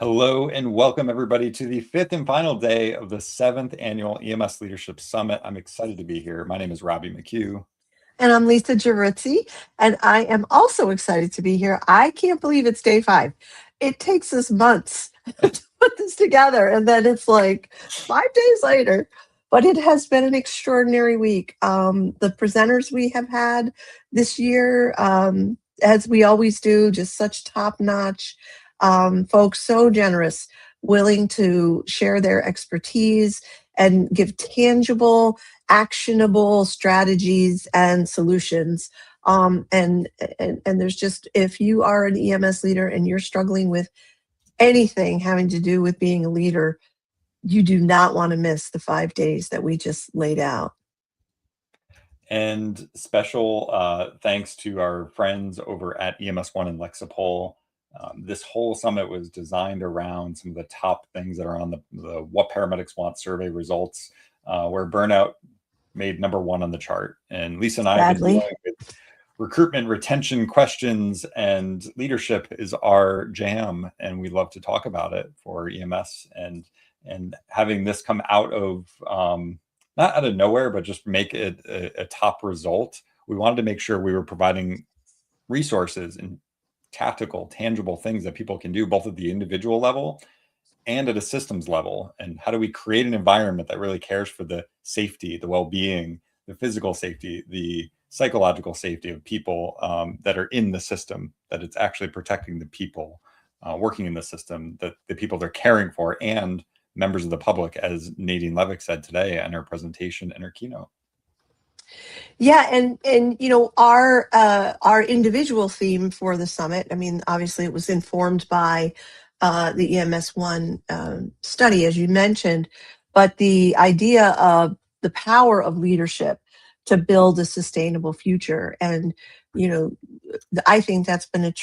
Hello and welcome everybody to the fifth and final day of the seventh annual EMS Leadership Summit. I'm excited to be here. My name is Robbie McHugh. And I'm Lisa Girizzi, and I am also excited to be here. I can't believe it's day 5. It takes us months to put this together, and then it's like 5 days later. But it has been an extraordinary week. The presenters we have had this year, as we always do, just such top-notch folks, so generous, willing to share their expertise and give tangible, actionable strategies and solutions. And there's just, if you are an EMS leader and you're struggling with anything having to do with being a leader, you do not want to miss the 5 days that we just laid out. And special thanks to our friends over at EMS1 and Lexipol. This whole summit was designed around some of the top things that are on the What Paramedics Want survey results, where burnout made #1 on the chart. And Lisa and I have been dealing with recruitment, retention questions, and leadership is our jam. And we love to talk about it for EMS, and having this come out of, not out of nowhere, but just make it a top result. We wanted to make sure we were providing resources and tactical, tangible things that people can do both at the individual level and at a systems level. And how do we create an environment that really cares for the safety, the well-being, the physical safety, the psychological safety of people that are in the system, that it's actually protecting the people working in the system, that the people they're caring for, and members of the public, as Nadine Levick said today in her presentation and her keynote. Yeah, and you know, our individual theme for the summit, I mean, obviously it was informed by the EMS1 study, as you mentioned, but the idea of the power of leadership to build a sustainable future. And, you know, I think that's been a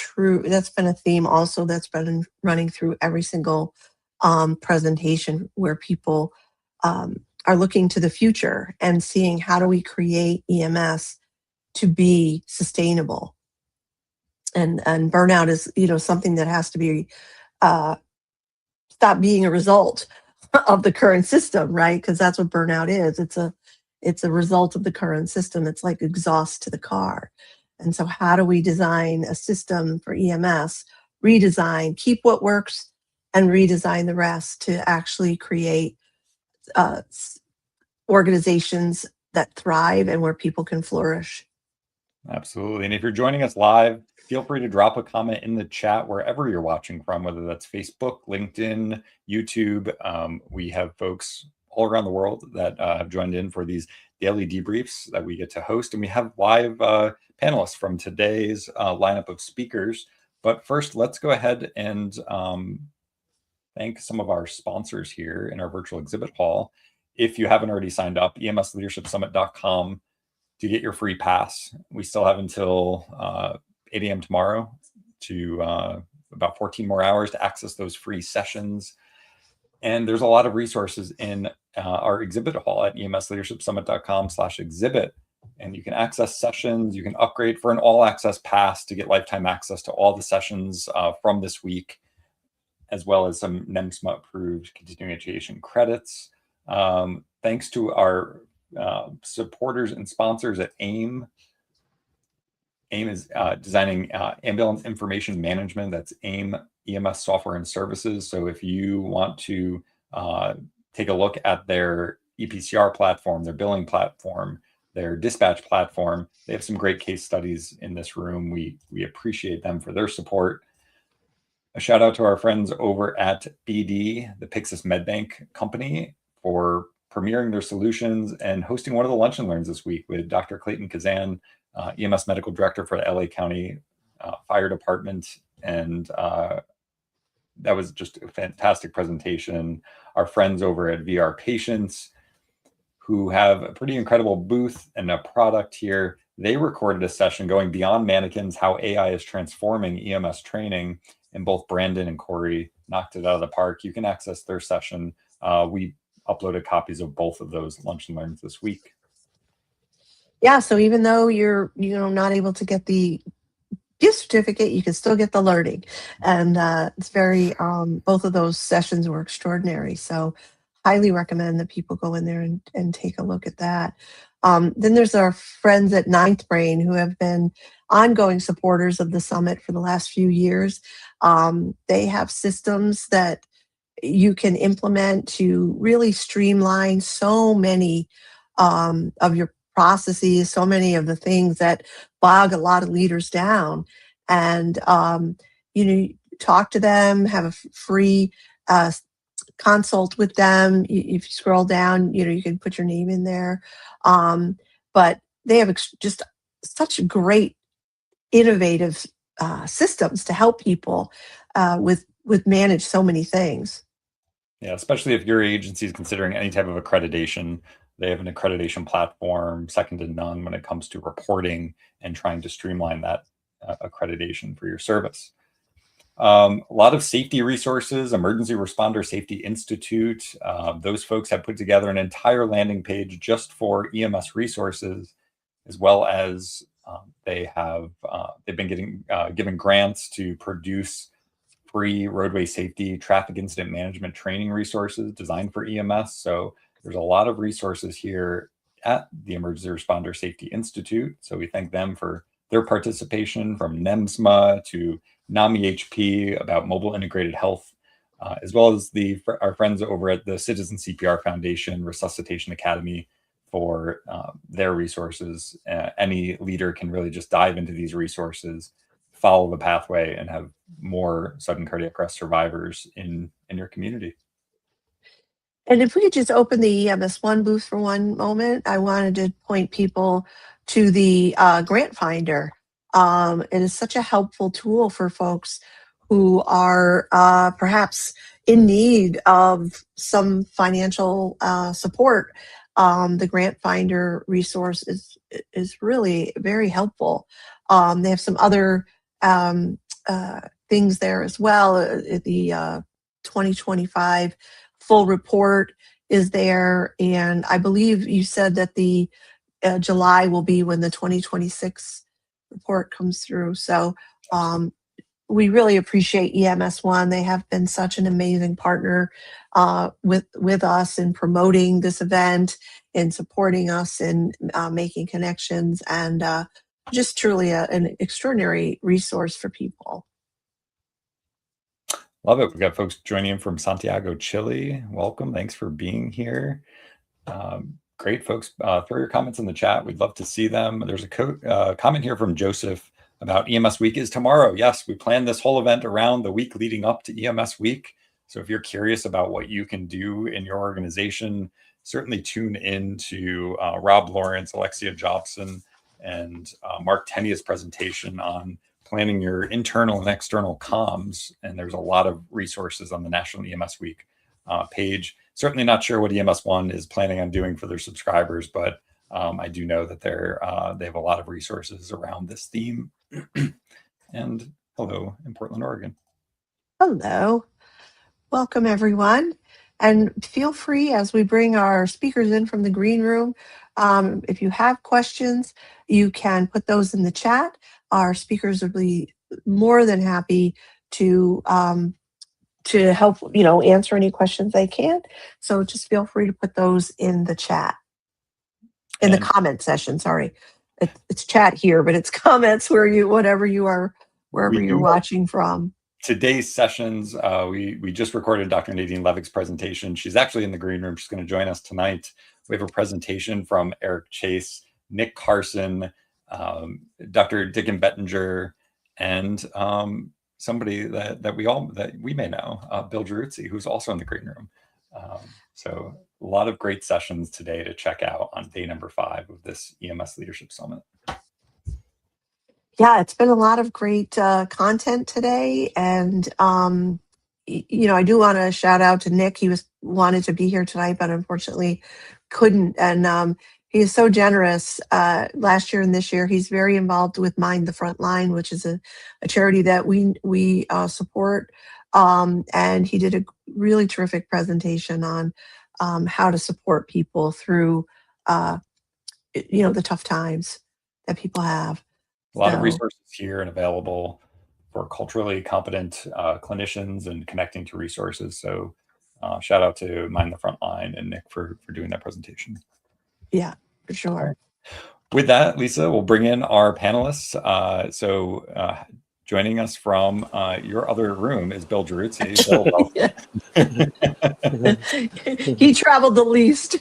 theme also that's been running through every single presentation, where people are looking to the future and seeing how do we create EMS to be sustainable. And burnout is, you know, something that has to be stop being a result of the current system, right? Because that's what burnout is. It's a result of the current system. It's like exhaust to the car. And so how do we design a system for EMS, redesign, keep what works and redesign the rest to actually create organizations that thrive and where people can flourish. Absolutely. And if you're joining us live, feel free to drop a comment in the chat wherever you're watching from, whether that's Facebook, LinkedIn, YouTube. We have folks all around the world that have joined in for these daily debriefs that we get to host. And we have live panelists from today's lineup of speakers. But first, let's go ahead and thank some of our sponsors here in our virtual exhibit hall. If you haven't already signed up, emsleadershipsummit.com to get your free pass. We still have until 8 a.m. tomorrow to about 14 more hours to access those free sessions. And there's a lot of resources in our exhibit hall at emsleadershipsummit.com/exhibit. And you can access sessions, you can upgrade for an all-access pass to get lifetime access to all the sessions from this week, as well as some NEMSMA-approved continuing education credits. Thanks to our supporters and sponsors at AIM. AIM is designing ambulance information management. That's AIM EMS software and services. So if you want to take a look at their EPCR platform, their billing platform, their dispatch platform, they have some great case studies in this room. We appreciate them for their support. A shout out to our friends over at BD, the Pyxis MedBank company, for premiering their solutions and hosting one of the Lunch and Learns this week with Dr. Clayton Kazan, EMS Medical Director for the LA County Fire Department. And that was just a fantastic presentation. Our friends over at VR Patients, who have a pretty incredible booth and a product here, they recorded a session going beyond mannequins, how AI is transforming EMS training, and both Brandon and Corey knocked it out of the park. You can access their session. We uploaded copies of both of those Lunch and Learns this week. Yeah, so even though you're not able to get the gift certificate, you can still get the learning. And it's very, both of those sessions were extraordinary. So highly recommend that people go in there and take a look at that. Then there's our friends at Ninth Brain who have been ongoing supporters of the summit for the last few years. They have systems that you can implement to really streamline so many of your processes, so many of the things that bog a lot of leaders down. And talk to them, have a free consult with them. If you scroll down, you can put your name in there. But they have just such great, innovative systems to help people with manage so many things. Yeah, especially if your agency is considering any type of accreditation. They have an accreditation platform second to none when it comes to reporting and trying to streamline that accreditation for your service. A lot of safety resources, Emergency Responder Safety Institute. Those folks have put together an entire landing page just for EMS resources, as well as they've been given grants to produce free roadway safety traffic incident management training resources designed for EMS. So there's a lot of resources here at the Emergency Responder Safety Institute. So we thank them for their participation, from NEMSMA to NAMI HP about mobile integrated health, as well as our friends over at the Citizen CPR Foundation Resuscitation Academy for their resources. Any leader can really just dive into these resources, follow the pathway, and have more sudden cardiac arrest survivors in your community. And if we could just open the EMS1 booth for one moment, I wanted to point people to the Grant Finder. It is such a helpful tool for folks who are perhaps in need of some financial support. The Grant Finder resource is really very helpful. They have some other things there as well. The 2025 full report is there, and I believe you said that the July will be when the 2026 report comes through. So we really appreciate EMS1. They have been such an amazing partner with us in promoting this event and supporting us in making connections, and just truly an extraordinary resource for people. Love it. We've got folks joining in from Santiago, Chile. Welcome. Thanks for being here. Great, folks. Throw your comments in the chat. We'd love to see them. There's a comment here from Joseph about EMS Week is tomorrow. Yes, we planned this whole event around the week leading up to EMS Week. So if you're curious about what you can do in your organization, certainly tune in to Rob Lawrence, Alexia Jobson, and Mark Tenia's presentation on planning your internal and external comms. And there's a lot of resources on the National EMS Week page. Certainly not sure what EMS1 is planning on doing for their subscribers, but I do know that they have a lot of resources around this theme. And hello in Portland, Oregon. Hello. Welcome, everyone. And feel free, as we bring our speakers in from the green room, if you have questions, you can put those in the chat. Our speakers will be more than happy to help, answer any questions they can. So just feel free to put those in the chat, in the comment session. Sorry, it's chat here, but it's comments wherever you're watching from. Today's sessions, we just recorded Dr. Nadine Levick's presentation. She's actually in the green room. She's going to join us tonight. We have a presentation from Eric Chase, Nick Carson, Dr. Dickon Bettinger, and somebody that we may know, Bill Geruzzi, who's also in the green room. So a lot of great sessions today to check out on day number 5 of this EMS Leadership Summit. Yeah, it's been a lot of great content today, and I do want to shout out to Nick. He wanted to be here tonight, but unfortunately couldn't. And he is so generous. Last year and this year, he's very involved with Mind the Frontline, which is a charity that we support. And he did a really terrific presentation on how to support people through the tough times that people have. a lot of So resources here and available for culturally competent clinicians and connecting to resources. So shout out to Mind the Frontline and Nick for doing that presentation. yeah, for sure. With that, Lisa, we'll bring in our panelists. Joining us from your other room is Bill Geruzzi. Bill, He traveled the least.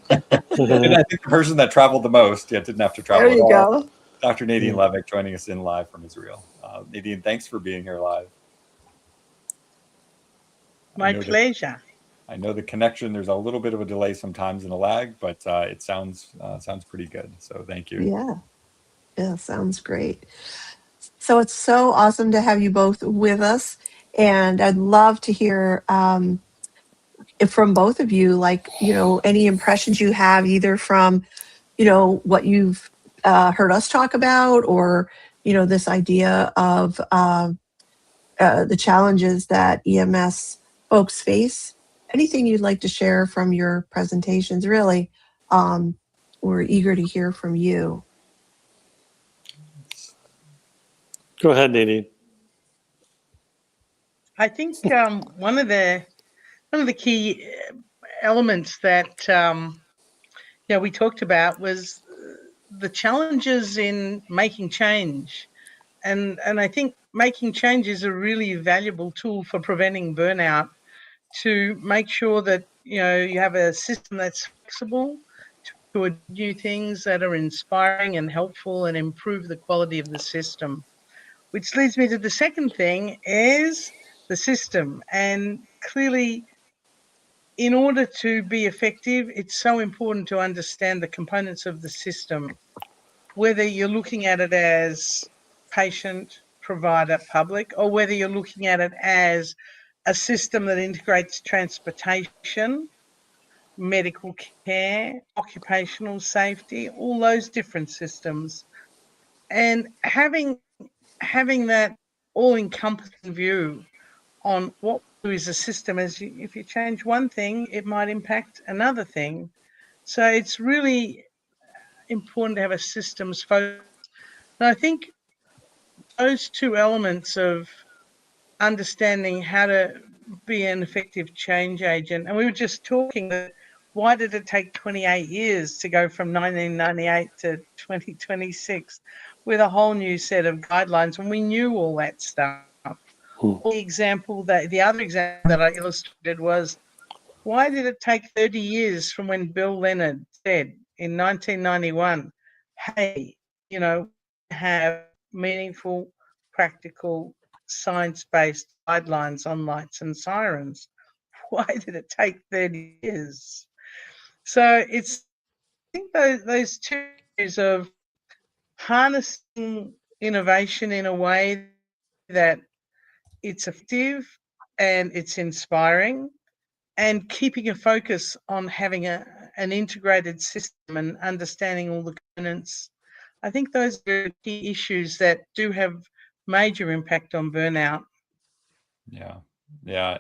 and I think the person that traveled the most, yet didn't have to travel There at you all, go. Dr. Nadine Levick, joining us in live from Israel. Nadine, thanks for being here live. My pleasure. I know the connection, there's a little bit of a delay sometimes and a lag, but it sounds pretty good. So thank you. Yeah, sounds great. So it's so awesome to have you both with us. And I'd love to hear from both of you, like, any impressions you have either from, what you've heard us talk about, or, this idea of the challenges that EMS folks face. Anything you'd like to share from your presentations, really. We're eager to hear from you. Go ahead, Nadine. I think one of the key elements that we talked about was the challenges in making change, and I think making change is a really valuable tool for preventing burnout. To make sure that you have a system that's flexible to new things that are inspiring and helpful and improve the quality of the system. Which leads me to the second thing is the system. And clearly, in order to be effective, it's so important to understand the components of the system, whether you're looking at it as patient, provider, public, or whether you're looking at it as a system that integrates transportation, medical care, occupational safety, all those different systems. And having that all-encompassing view on what is a system, as if you change one thing, it might impact another thing. So it's really important to have a systems focus. And I think those two elements of understanding how to be an effective change agent, and we were just talking that why did it take 28 years to go from 1998 to 2026 with a whole new set of guidelines when we knew all that stuff? The other example that I illustrated was, why did it take 30 years from when Bill Leonard said in 1991, hey, have meaningful, practical, science-based guidelines on lights and sirens? Why did it take 30 years? So I think those two years of harnessing innovation in a way that it's effective and it's inspiring, and keeping a focus on having an integrated system and understanding all the components. I think those are key issues that do have major impact on burnout. Yeah.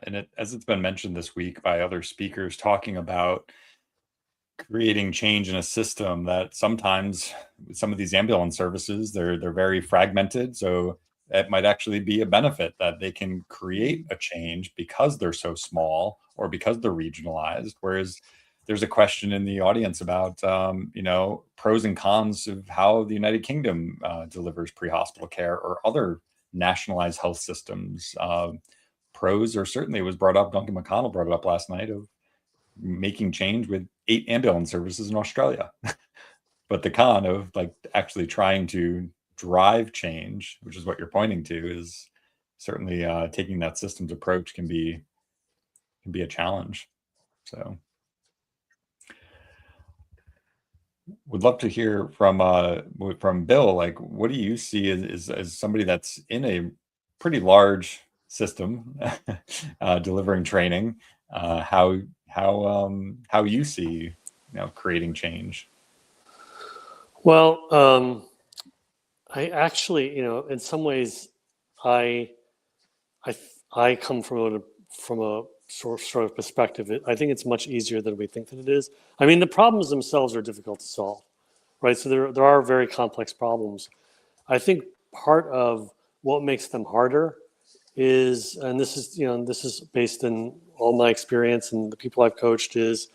And as it's been mentioned this week by other speakers talking about creating change in a system, that sometimes some of these ambulance services, they're very fragmented. So it might actually be a benefit that they can create a change because they're so small or because they're regionalized. Whereas there's a question in the audience about, pros and cons of how the United Kingdom delivers pre-hospital care or other nationalized health systems. Pros, or certainly it was brought up, Duncan McConnell brought it up last night, of making change with 8 ambulance services in Australia. But the con of actually trying to drive change, which is what you're pointing to, is certainly taking that systems approach can be a challenge. So would love to hear from Bill. What do you see as somebody that's in a pretty large system delivering training, how you see creating change? Well, I actually, in some ways, I come from a sort of perspective. I think it's much easier than we think that it is. I mean, the problems themselves are difficult to solve, right? So there are very complex problems. I think part of what makes them harder is, and this is based in all my experience and the people I've coached, is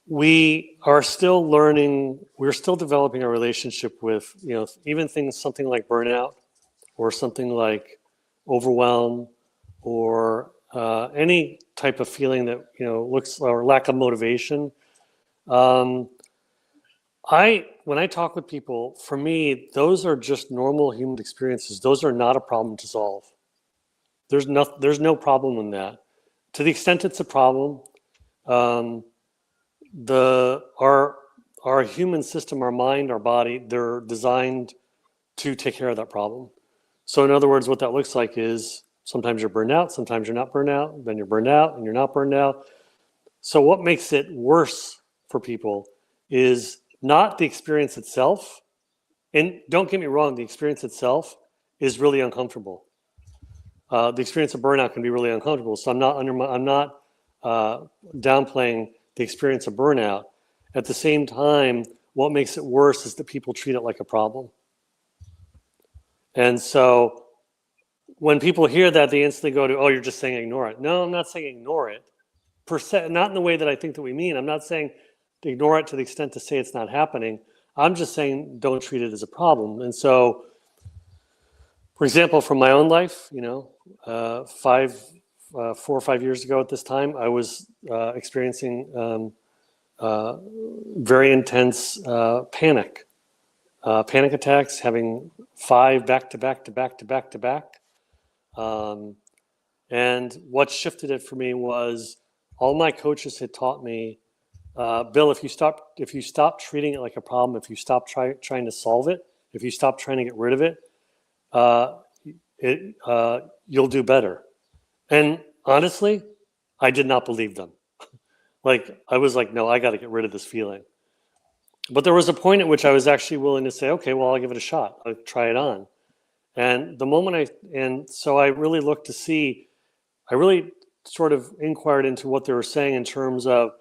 we are still learning, we're still developing a relationship with, even something like burnout or something like overwhelm or any type of feeling that, looks, or lack of motivation. When I talk with people, for me, those are just normal human experiences. Those are not a problem to solve. There's no problem in that. To the extent it's a problem, our human system, our mind, our body, they're designed to take care of that problem. So in other words, what that looks like is sometimes you're burned out, sometimes you're not burned out, then you're burned out and you're not burned out. So what makes it worse for people is not the experience itself. And don't get me wrong, the experience itself is really uncomfortable. The experience of burnout can be really uncomfortable. So I'm not downplaying the experience of burnout. At the same time, what makes it worse is that people treat it like a problem. And so when people hear that, they instantly go to, oh, you're just saying ignore it. No, I'm not saying ignore it, per se, not in the way that I think that we mean. I'm not saying to ignore it to the extent to say it's not happening. I'm just saying don't treat it as a problem. And so, for example, from my own life, 4 or 5 years ago at this time, I was experiencing very intense panic attacks, having 5 back to back. And what shifted it for me was all my coaches had taught me, Bill, if you stop treating it like a problem, if you stop trying to solve it, if you stop trying to get rid of it, you'll do better. And honestly, I did not believe them. I was like, no, I got to get rid of this feeling. But there was a point at which I was actually willing to say, okay, well, I'll give it a shot. I'll try it on. And so I really looked to see, I really sort of inquired into what they were saying in terms of,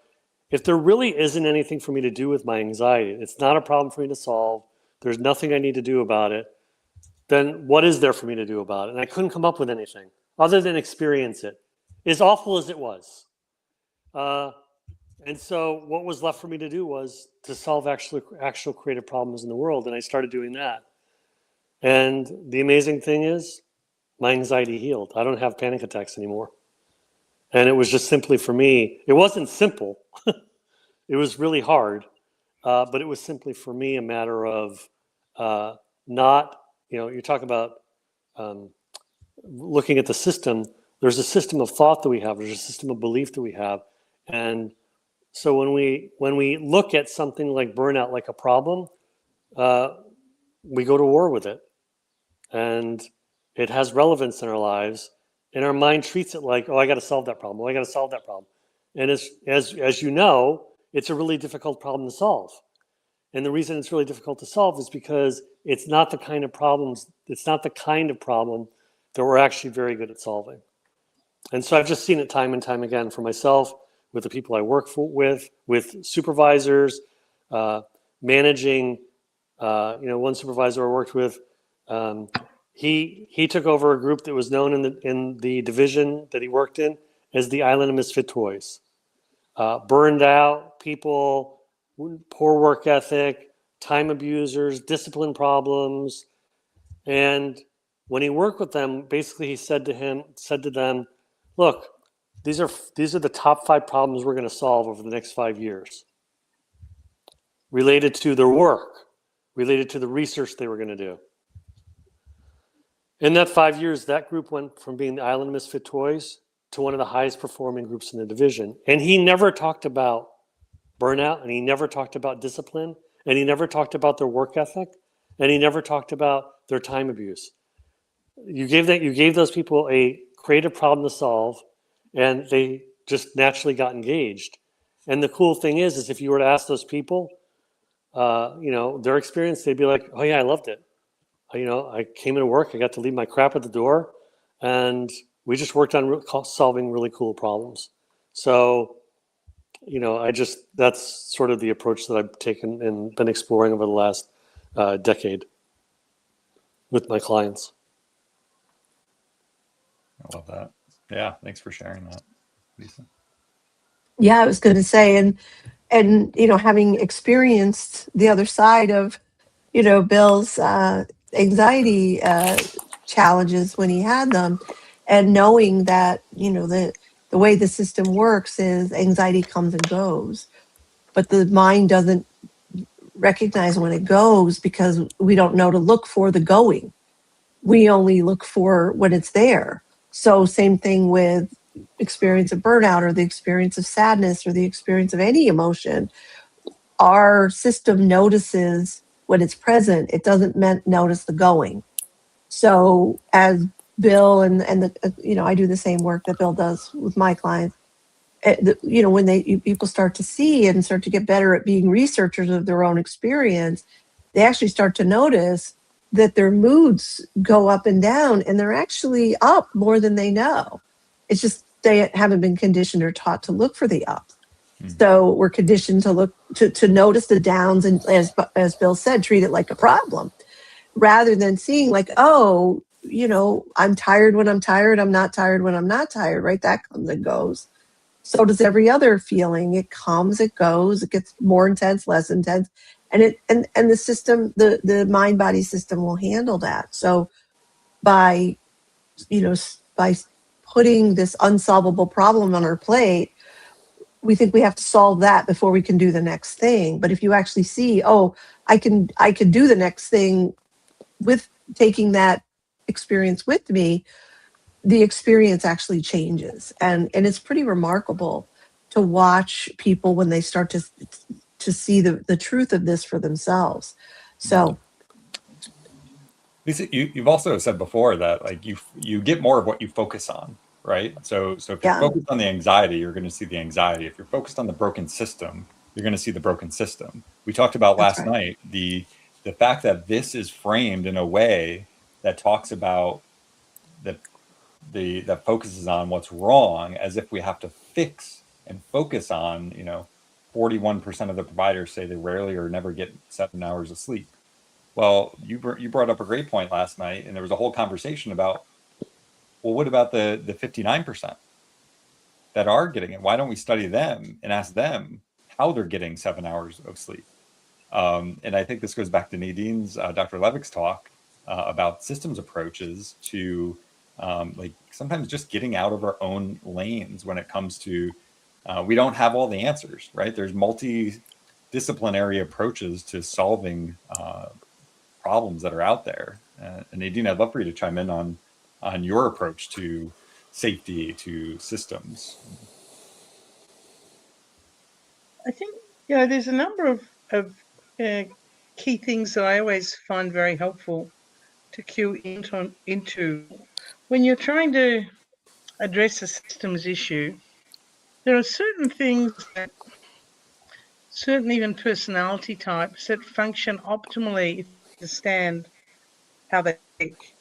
if there really isn't anything for me to do with my anxiety, it's not a problem for me to solve, there's nothing I need to do about it, then what is there for me to do about it? And I couldn't come up with anything other than experience it, as awful as it was. And so what was left for me to do was to solve actual creative problems in the world. And I started doing that. And the amazing thing is my anxiety healed. I don't have panic attacks anymore. And it was just simply for me, it wasn't simple. It was really hard. But it was simply for me a matter of not, you talk about looking at the system. There's a system of thought that we have. There's a system of belief that we have. And so when we look at something like burnout like a problem, we go to war with it. And it has relevance in our lives. And our mind treats it like, oh, I got to solve that problem. Oh, I got to solve that problem. And as you know, it's a really difficult problem to solve. And the reason it's really difficult to solve is because it's not the kind of problem that we're actually very good at solving. And so I've just seen it time and time again for myself, with the people I work with supervisors, managing. One supervisor I worked with, he took over a group that was known in the division that he worked in as the Island of Misfit Toys. Burned out people, poor work ethic, time abusers, discipline problems. And when he worked with them, basically he said to them, look, these are the top 5 problems we're going to solve over the next 5 years, related to their work, related to the research they were going to do. In that 5 years, that group went from being the Island of Misfit Toys to one of the highest performing groups in the division. And he never talked about burnout, and he never talked about discipline, and he never talked about their work ethic, and he never talked about their time abuse. You gave those people a creative problem to solve, and they just naturally got engaged. And the cool thing is if you were to ask those people, their experience, they'd be like, oh yeah, I loved it. I came into work, I got to leave my crap at the door, and we just worked on solving really cool problems. So, that's sort of the approach that I've taken and been exploring over the last decade with my clients. I love that. Yeah, thanks for sharing that, Lisa. Yeah, I was going to say, and having experienced the other side of Bill's anxiety challenges when he had them, and knowing that the way the system works is anxiety comes and goes, but the mind doesn't recognize when it goes because we don't know to look for the going. We only look for when it's there. So same thing with experience of burnout or the experience of sadness or the experience of any emotion. Our system notices when it's present. It doesn't notice the going. So as Bill and the I do the same work that Bill does with my clients. When people start to see and start to get better at being researchers of their own experience, they actually start to notice that their moods go up and down, and they're actually up more than they know. It's just they haven't been conditioned or taught to look for the ups. So we're conditioned to look to notice the downs, and as Bill said, treat it like a problem, rather than seeing like, oh, I'm tired when I'm tired. I'm not tired when I'm not tired. Right? That comes and goes. So does every other feeling. It comes, it goes, it gets more intense, less intense, and the system, the mind body system will handle that. So by by putting this unsolvable problem on our plate, we think we have to solve that before we can do the next thing. But if you actually see, oh, I can do the next thing with taking that experience with me, the experience actually changes. And it's pretty remarkable to watch people when they start to see the truth of this for themselves. So Lisa, you've also said before that like you get more of what you focus on, right? So if you're yeah, focused on the anxiety, you're going to see the anxiety. If you're focused on the broken system, you're going to see the broken system. We talked about that's last right. night the fact that this is framed in a way that talks about that focuses on what's wrong, as if we have to fix and focus on 41% of the providers say they rarely or never get 7 hours of sleep. Well, you brought up a great point last night, and there was a whole conversation about, well, what about the 59% that are getting it? Why don't we study them and ask them how they're getting 7 hours of sleep? And I think this goes back to Nadine's, Dr. Levick's talk about systems approaches to like sometimes just getting out of our own lanes when it comes to, we don't have all the answers, right? There's multidisciplinary approaches to solving problems that are out there. And Nadine, I'd love for you to chime in on your approach to safety, to systems. I think there's a number of key things that I always find very helpful to cue into when you're trying to address a systems issue. There are certain things that certain even personality types that function optimally if you understand how they think.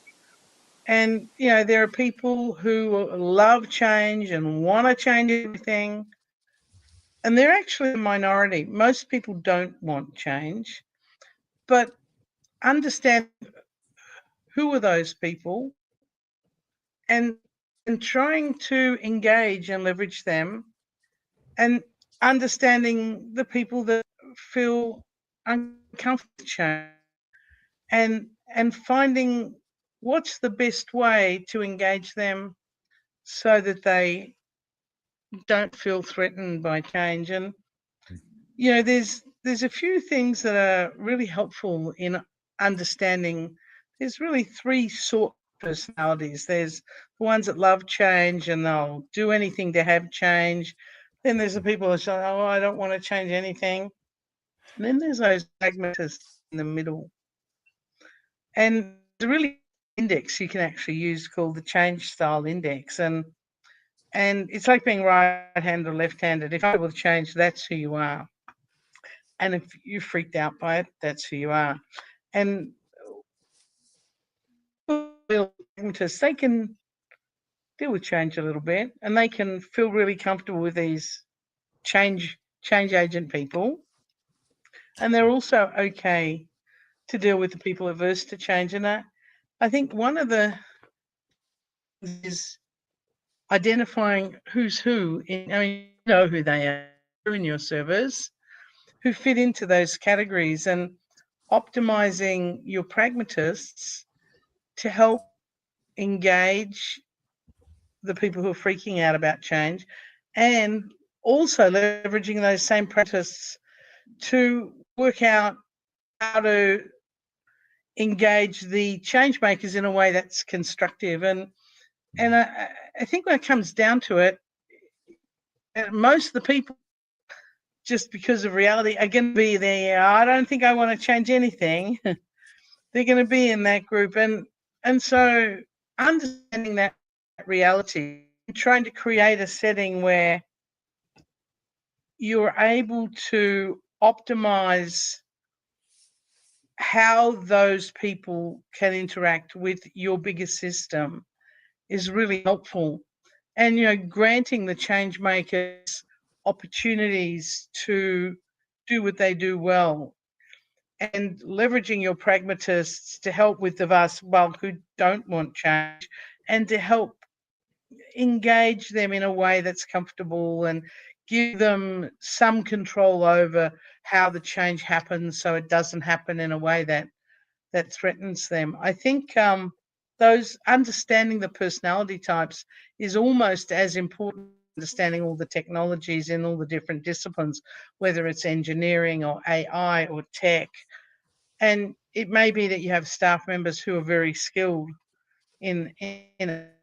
And there are people who love change and want to change everything, and they're actually a minority. Most people don't want change, but understand who are those people and trying to engage and leverage them, and understanding the people that feel uncomfortable with change, and finding what's the best way to engage them so that they don't feel threatened by change. And there's a few things that are really helpful in understanding. There's really three sort of personalities. There's the ones that love change and they'll do anything to have change. Then there's the people that say, oh, I don't want to change anything. And then there's those pragmatists in the middle. And there's a really index you can actually use called the change style index. And it's like being right-handed or left-handed. If you're able to change, that's who you are. And if you're freaked out by it, that's who you are. And pragmatists, they can deal with change a little bit, and they can feel really comfortable with these change agent people. And they're also okay to deal with the people averse to change. And I think one of the is identifying who's who. You know who they are in your servers, who fit into those categories, and optimizing your pragmatists to help engage the people who are freaking out about change, and also leveraging those same practices to work out how to engage the change makers in a way that's constructive. And I think when it comes down to it, most of the people, just because of reality, are going to be there. I don't think I want to change anything. They're going to be in that group. And so understanding that reality, trying to create a setting where you're able to optimize how those people can interact with your bigger system is really helpful. And, granting the change makers opportunities to do what they do well, and leveraging your pragmatists to help with the vast bulk who don't want change, and to help engage them in a way that's comfortable and give them some control over how the change happens, so it doesn't happen in a way that threatens them. I think those understanding the personality types is almost as important as understanding all the technologies in all the different disciplines, whether it's engineering or AI or tech. And it may be that you have staff members who are very skilled in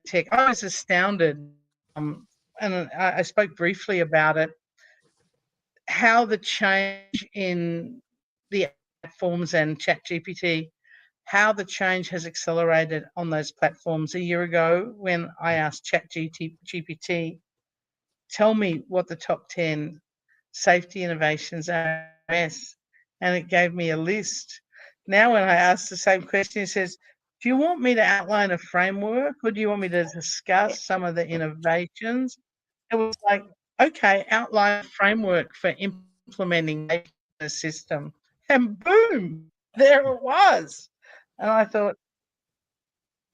tech. I was astounded, and I spoke briefly about it, how the change in the platforms and ChatGPT, how the change has accelerated on those platforms. A year ago, when I asked ChatGPT, tell me what the top 10 safety innovations are, and it gave me a list. Now, when I ask the same question, it says, do you want me to outline a framework, or do you want me to discuss some of the innovations? It was like, okay, outline a framework for implementing a system. And boom, there it was. And I thought,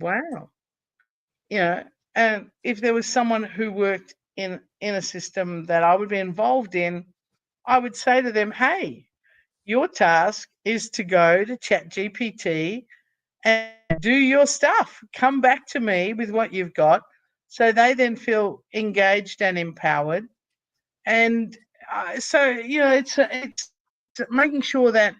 wow. And if there was someone who worked in a system that I would be involved in, I would say to them, hey, your task is to go to ChatGPT and do your stuff. Come back to me with what you've got. So they then feel engaged and empowered. And it's making sure that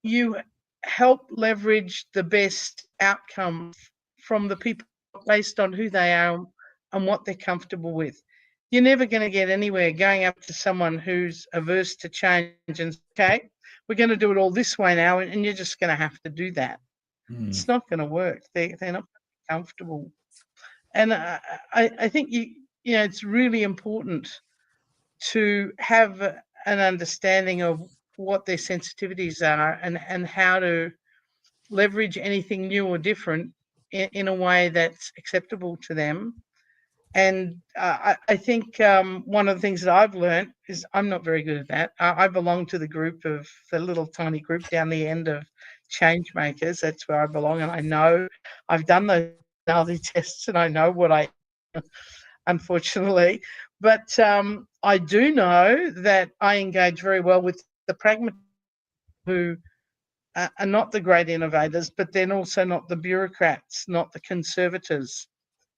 you help leverage the best outcome from the people based on who they are and what they're comfortable with. You're never going to get anywhere going up to someone who's averse to change and, okay, we're going to do it all this way now, and you're just going to have to do that. It's not going to work. They're not comfortable. And I think it's really important to have an understanding of what their sensitivities are and how to leverage anything new or different in a way that's acceptable to them. And I think one of the things that I've learned is I'm not very good at that. I belong to the little tiny group down the end of change makers. That's where I belong. And I know I've done those personality tests and I know what I am, unfortunately. But I do know that I engage very well with the pragmatists who are not the great innovators, but then also not the bureaucrats, not the conservators.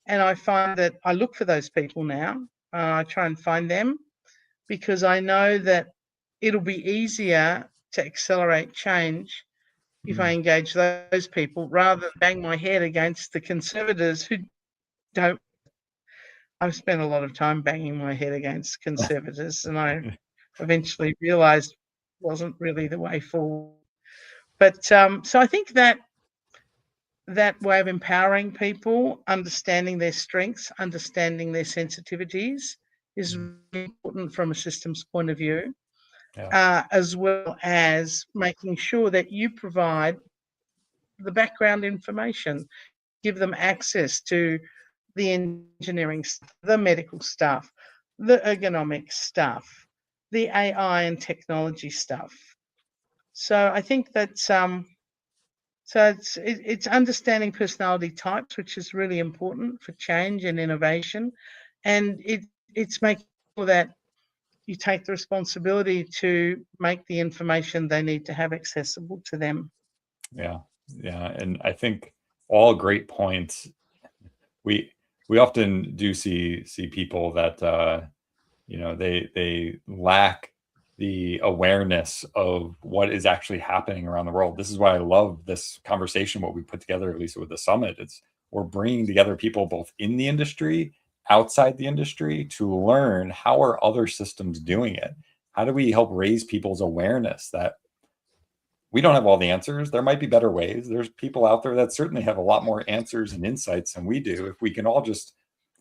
And I find that I look for those people now. I try and find them because I know that it'll be easier to accelerate change if I engage those people rather than bang my head against the conservators who don't. I've spent a lot of time banging my head against conservators, and I eventually realised it wasn't really the way forward. But so I think that way of empowering people, understanding their strengths, understanding their sensitivities is really important from a systems point of view, as well as making sure that you provide the background information, give them access to the engineering stuff, the medical stuff, the ergonomic stuff, the AI and technology stuff. So I think that so it's understanding personality types, which is really important for change and innovation, and it's making sure that you take the responsibility to make the information they need to have accessible to them. Yeah, yeah, and I think all great points. We often do see people that they lack the awareness of what is actually happening around the world. This is why I love this conversation, what we put together, at least with the summit. It's we're bringing together people both in the industry, outside the industry, to learn how are other systems doing it. How do we help raise people's awareness that we don't have all the answers? There might be better ways. There's people out there that certainly have a lot more answers and insights than we do. If we can all just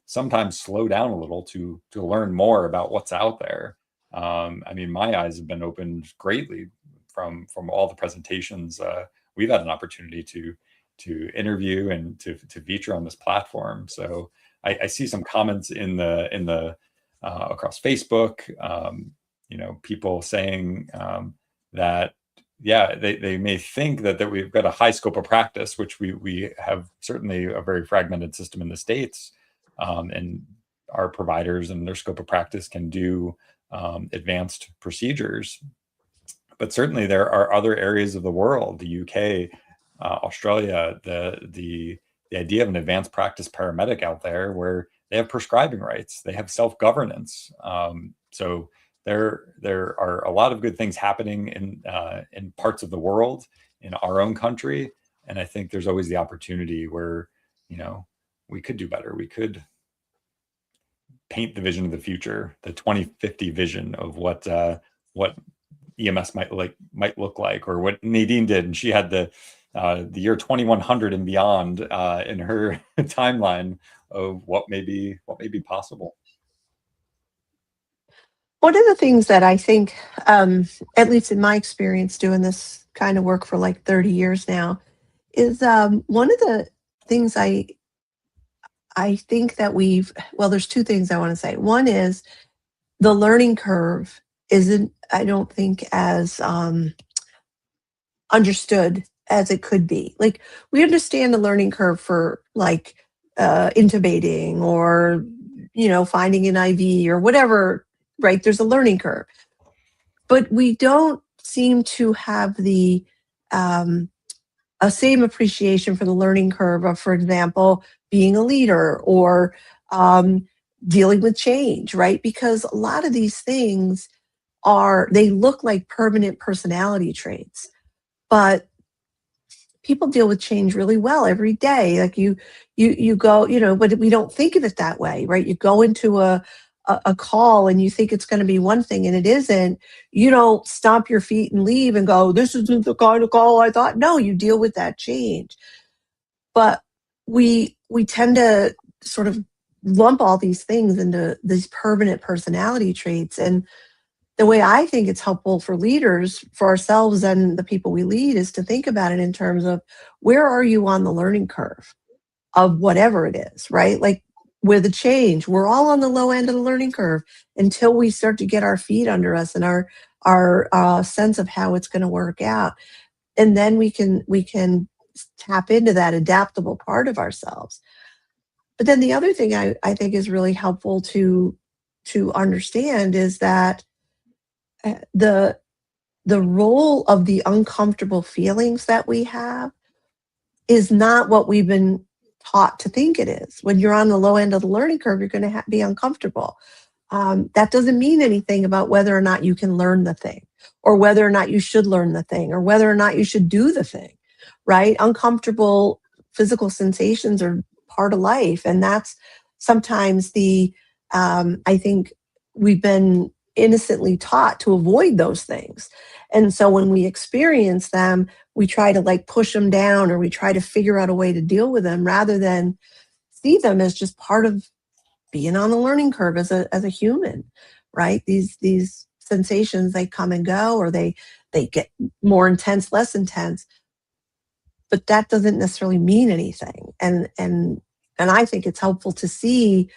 sometimes slow down a little to learn more about what's out there. I mean, my eyes have been opened greatly from all the presentations we've had an opportunity to interview and to feature on this platform. So I see some comments in the across Facebook, people saying that, yeah, they may think that we've got a high scope of practice, which we have certainly a very fragmented system in the States. And our providers and their scope of practice can do advanced procedures. But certainly there are other areas of the world, the UK, Australia, the idea of an advanced practice paramedic out there where they have prescribing rights, they have self-governance. So there are a lot of good things happening in parts of the world, in our own country. And I think there's always the opportunity where, we could do better. We could paint the vision of the future, the 2050 vision of what EMS might look like, or what Nadine did. And she had the year 2100 and beyond in her timeline of what may be possible. One of the things that I think, at least in my experience doing this kind of work for like 30 years now, is one of the things I think that there's two things I want to say. One is the learning curve isn't, I don't think, as understood as it could be. Like, we understand the learning curve for like intubating or, finding an IV or whatever, right? There's a learning curve. But we don't seem to have the same appreciation for the learning curve of, for example, being a leader or dealing with change, right? Because a lot of these things they look like permanent personality traits, but people deal with change really well every day. Like you go, but we don't think of it that way, right? You go into a call and you think it's going to be one thing and it isn't. You don't stomp your feet and leave and go, this isn't the kind of call I thought. No, you deal with that change. But we tend to sort of lump all these things into these permanent personality traits. And the way I think it's helpful for leaders, for ourselves and the people we lead, is to think about it in terms of, where are you on the learning curve of whatever it is, right? Like, with the change, we're all on the low end of the learning curve until we start to get our feet under us and our sense of how it's going to work out. And then we can tap into that adaptable part of ourselves. But then the other thing I think is really helpful to understand is that the role of the uncomfortable feelings that we have is not what we've been taught to think it is. When you're on the low end of the learning curve, you're going to be uncomfortable. That doesn't mean anything about whether or not you can learn the thing, or whether or not you should learn the thing, or whether or not you should do the thing, right? Uncomfortable physical sensations are part of life. And that's sometimes I think we've been innocently taught to avoid those things. And so when we experience them, we try to like push them down, or we try to figure out a way to deal with them, rather than see them as just part of being on the learning curve as a human, right? These sensations, they come and go, or they get more intense, less intense, but that doesn't necessarily mean anything. And I think it's helpful to see,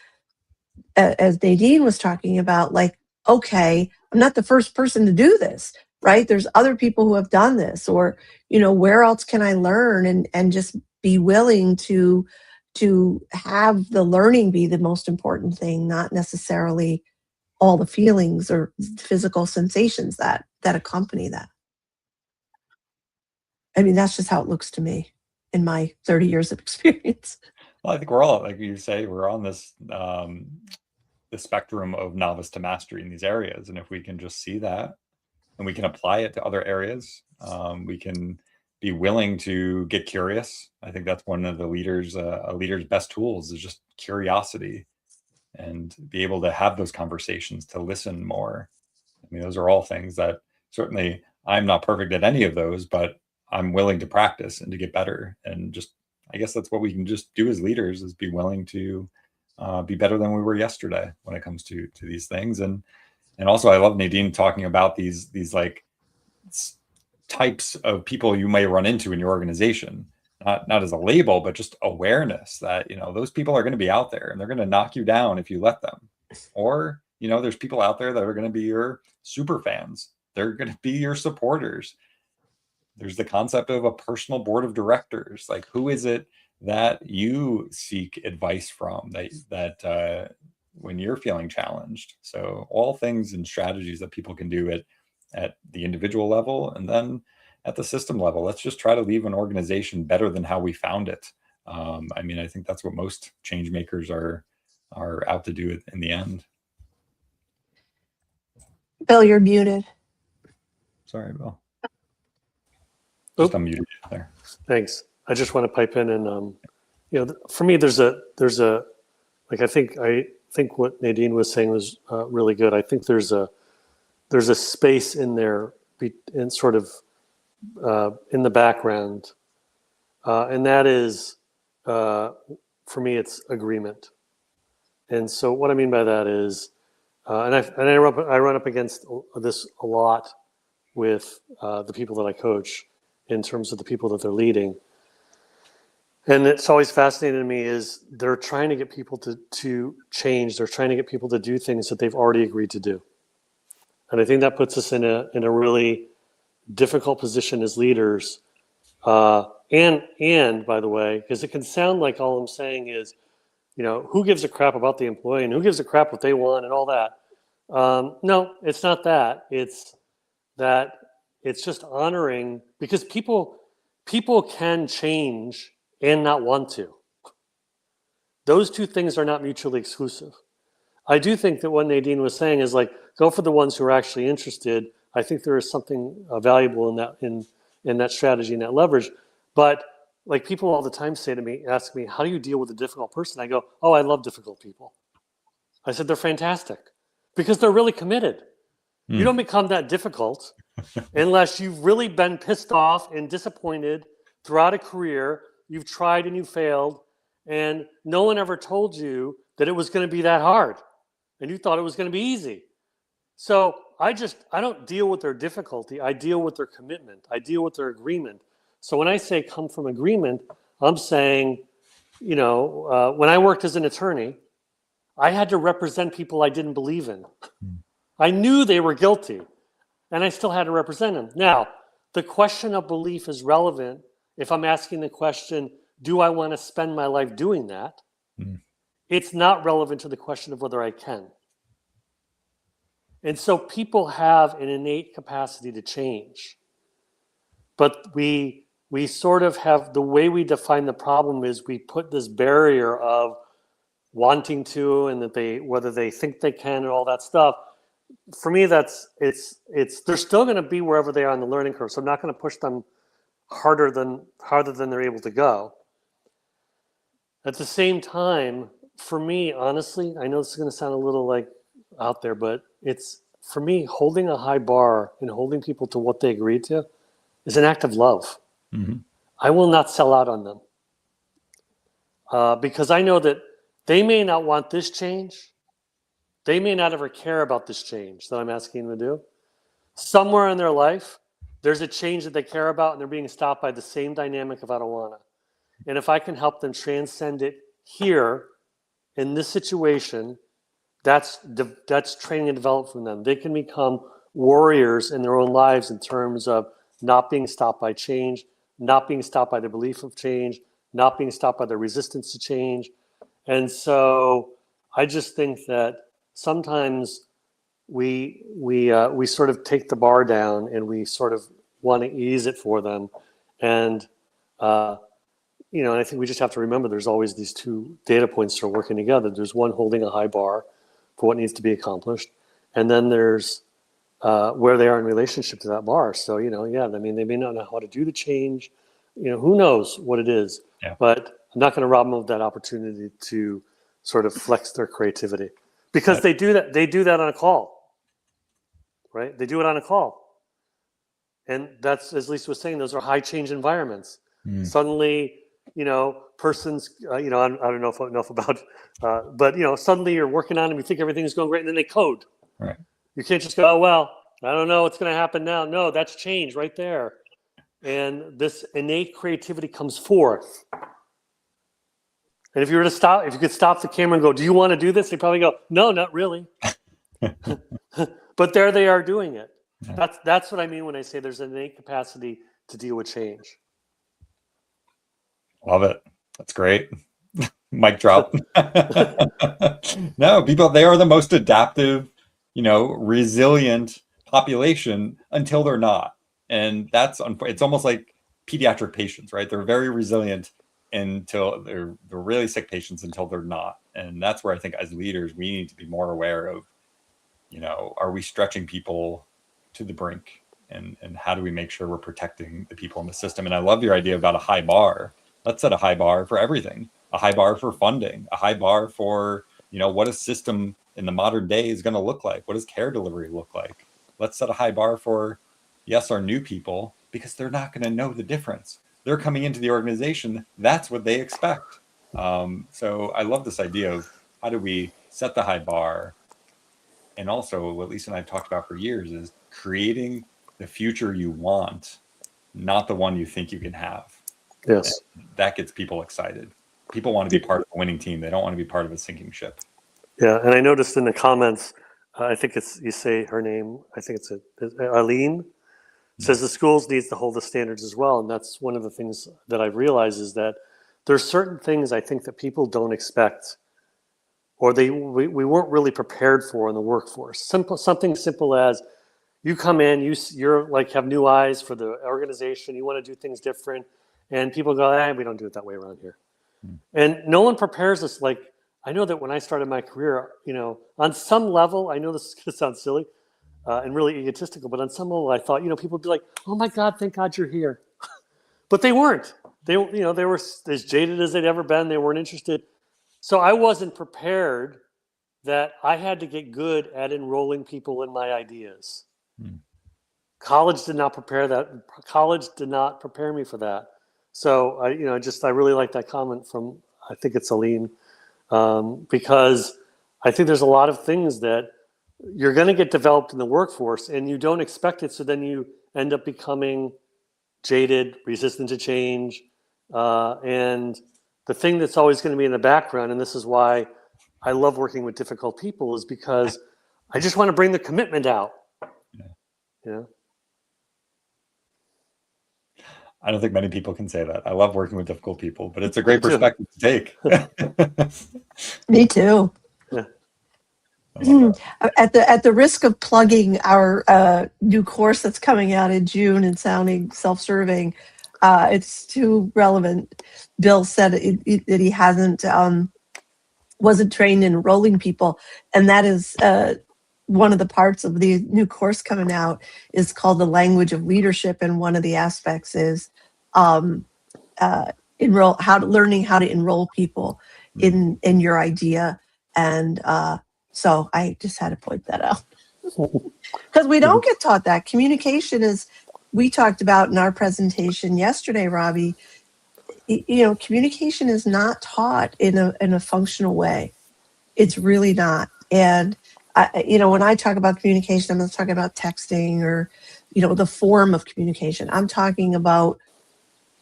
as Nadine was talking about, like, okay, I'm not the first person to do this. right? There's other people who have done this, or, where else can I learn, and just be willing to have the learning be the most important thing, not necessarily all the feelings or physical sensations that accompany that. I mean, that's just how it looks to me in my 30 years of experience. Well, I think we're all, like you say, we're on this the spectrum of novice to mastery in these areas, and if we can just see that and we can apply it to other areas, we can be willing to get curious. I think that's one of the leaders, a leader's best tools is just curiosity, and be able to have those conversations, to listen more. I mean, those are all things that certainly I'm not perfect at any of those, but I'm willing to practice and to get better. And just, I guess that's what we can just do as leaders, is be willing to be better than we were yesterday when it comes to these things. And also, I love Nadine talking about these like types of people you may run into in your organization, not as a label, but just awareness that, those people are going to be out there and they're going to knock you down if you let them. Or, there's people out there that are going to be your super fans. They're going to be your supporters. There's the concept of a personal board of directors. Like, who is it that you seek advice from that when you're feeling challenged? So all things and strategies that people can do at the individual level, and then at the system level. Let's just try to leave an organization better than how we found it. I mean, I think that's what most change makers are out to do in the end. Bill, you're muted. Sorry, Bill. Just unmuted there. Thanks. I just want to pipe in, and for me, there's a like, I think what Nadine was saying was really good. I think there's a space in there, in sort of in the background, and that is, for me, it's agreement. And so what I mean by that is, and I run up against this a lot with the people that I coach, in terms of the people that they're leading. And it's always fascinating to me is they're trying to get people to change. They're trying to get people to do things that they've already agreed to do. And I think that puts us in a really difficult position as leaders. And by the way, because it can sound like all I'm saying is, who gives a crap about the employee and who gives a crap what they want and all that. No, it's not that. It's that it's just honoring, because people can change and not want to. Those two things are not mutually exclusive. I do think that what Nadine was saying is, like, go for the ones who are actually interested. I think there is something valuable in that strategy and that leverage. But like, people all the time ask me, how do you deal with a difficult person? I go, oh, I love difficult people. I said, they're fantastic because they're really committed. You don't become that difficult unless you've really been pissed off and disappointed throughout a career. You've tried and you failed, and no one ever told you that it was going to be that hard, and you thought it was going to be easy. So I don't deal with their difficulty. I deal with their commitment. I deal with their agreement. So when I say come from agreement, I'm saying, when I worked as an attorney, I had to represent people I didn't believe in. I knew they were guilty, and I still had to represent them. Now, the question of belief is relevant if I'm asking the question, do I want to spend my life doing that? It's not relevant to the question of whether I can. And so people have an innate capacity to change. But we sort of have, the way we define the problem is we put this barrier of wanting to, and that whether they think they can and all that stuff. For me, they're still going to be wherever they are on the learning curve. So I'm not going to push them harder than they're able to go. At the same time, for me, honestly, I know this is going to sound a little like out there, but it's, for me, holding a high bar and holding people to what they agreed to is an act of love. Mm-hmm. I will not sell out on them because I know that they may not want this change. They may not ever care about this change that I'm asking them to do. Somewhere in their life, there's a change that they care about, and they're being stopped by the same dynamic of I don't wanna. And if I can help them transcend it here in this situation, that's training and development for them. They can become warriors in their own lives in terms of not being stopped by change, not being stopped by the belief of change, not being stopped by the resistance to change. And so I just think that sometimes we sort of take the bar down and we sort of want to ease it for them. And, and I think we just have to remember there's always these two data points that are working together. There's one holding a high bar for what needs to be accomplished. And then there's where they are in relationship to that bar. So, they may not know how to do the change. Who knows what it is. Yeah. But I'm not going to rob them of that opportunity to sort of flex their creativity. Because they do that on a call, right? They do it on a call. And that's, as Lisa was saying, those are high change environments. Suddenly, persons, I don't know enough about, but, suddenly you're working on them, you think everything's going great, and then they code. Right. You can't just go, oh, well, I don't know what's going to happen now. No, that's change right there. And this innate creativity comes forth. And if you could stop the camera and go, do you want to do this? They probably go, no, not really. But there they are doing it. Yeah. That's what I mean when I say there's an innate capacity to deal with change. Love it. That's great. Mic drop. No, people, they are the most adaptive, resilient population until they're not. And it's almost like pediatric patients, right? They're very resilient until they're really sick patients until they're not. And that's where I think as leaders, we need to be more aware of, are we stretching people to the brink? And how do we make sure we're protecting the people in the system? And I love your idea about a high bar. Let's set a high bar for everything, a high bar for funding, a high bar for, what a system in the modern day is going to look like. What does care delivery look like? Let's set a high bar for, yes, our new people, because they're not going to know the difference. They're coming into the organization. That's what they expect. So I love this idea of how do we set the high bar? And also what Lisa and I have talked about for years is creating the future you want, not the one you think you can have. Yes. And that gets people excited. People want to be part of a winning team. They don't want to be part of a sinking ship. Yeah. And I noticed in the comments, I think you say her name, I think it's Eileen, says the schools needs to hold the standards as well. And that's one of the things that I've realized is that there's certain things I think that people don't expect or we weren't really prepared for in the workforce. Something simple as you come in, you're like have new eyes for the organization. You want to do things different. And people go, we don't do it that way around here. And no one prepares us. Like, I know that when I started my career, on some level, I know this is going to sound silly and really egotistical, but on some level, I thought, people would be like, oh my God, thank God you're here. But they weren't. They were as jaded as they'd ever been. They weren't interested. So I wasn't prepared that I had to get good at enrolling people in my ideas. College did not prepare that. College did not prepare me for that. So I really like that comment from, I think it's Aline, because I think there's a lot of things that you're going to get developed in the workforce and you don't expect it. So then you end up becoming jaded, resistant to change. And the thing that's always going to be in the background, and this is why I love working with difficult people, is because I just want to bring the commitment out. Yeah. I don't think many people can say that. I love working with difficult people, but it's a great perspective to take. Me too. Yeah. At the risk of plugging our new course that's coming out in June and sounding self-serving, it's too relevant. Bill said that he wasn't trained in enrolling people, and that is one of the parts of the new course coming out is called the language of leadership, and one of the aspects is learning how to enroll people in your idea. And so I just had to point that out because we don't get taught that. Communication is, we talked about in our presentation yesterday, Robbie. Communication is not taught in a functional way. It's really not. And when I talk about communication, I'm not talking about texting or, the form of communication. I'm talking about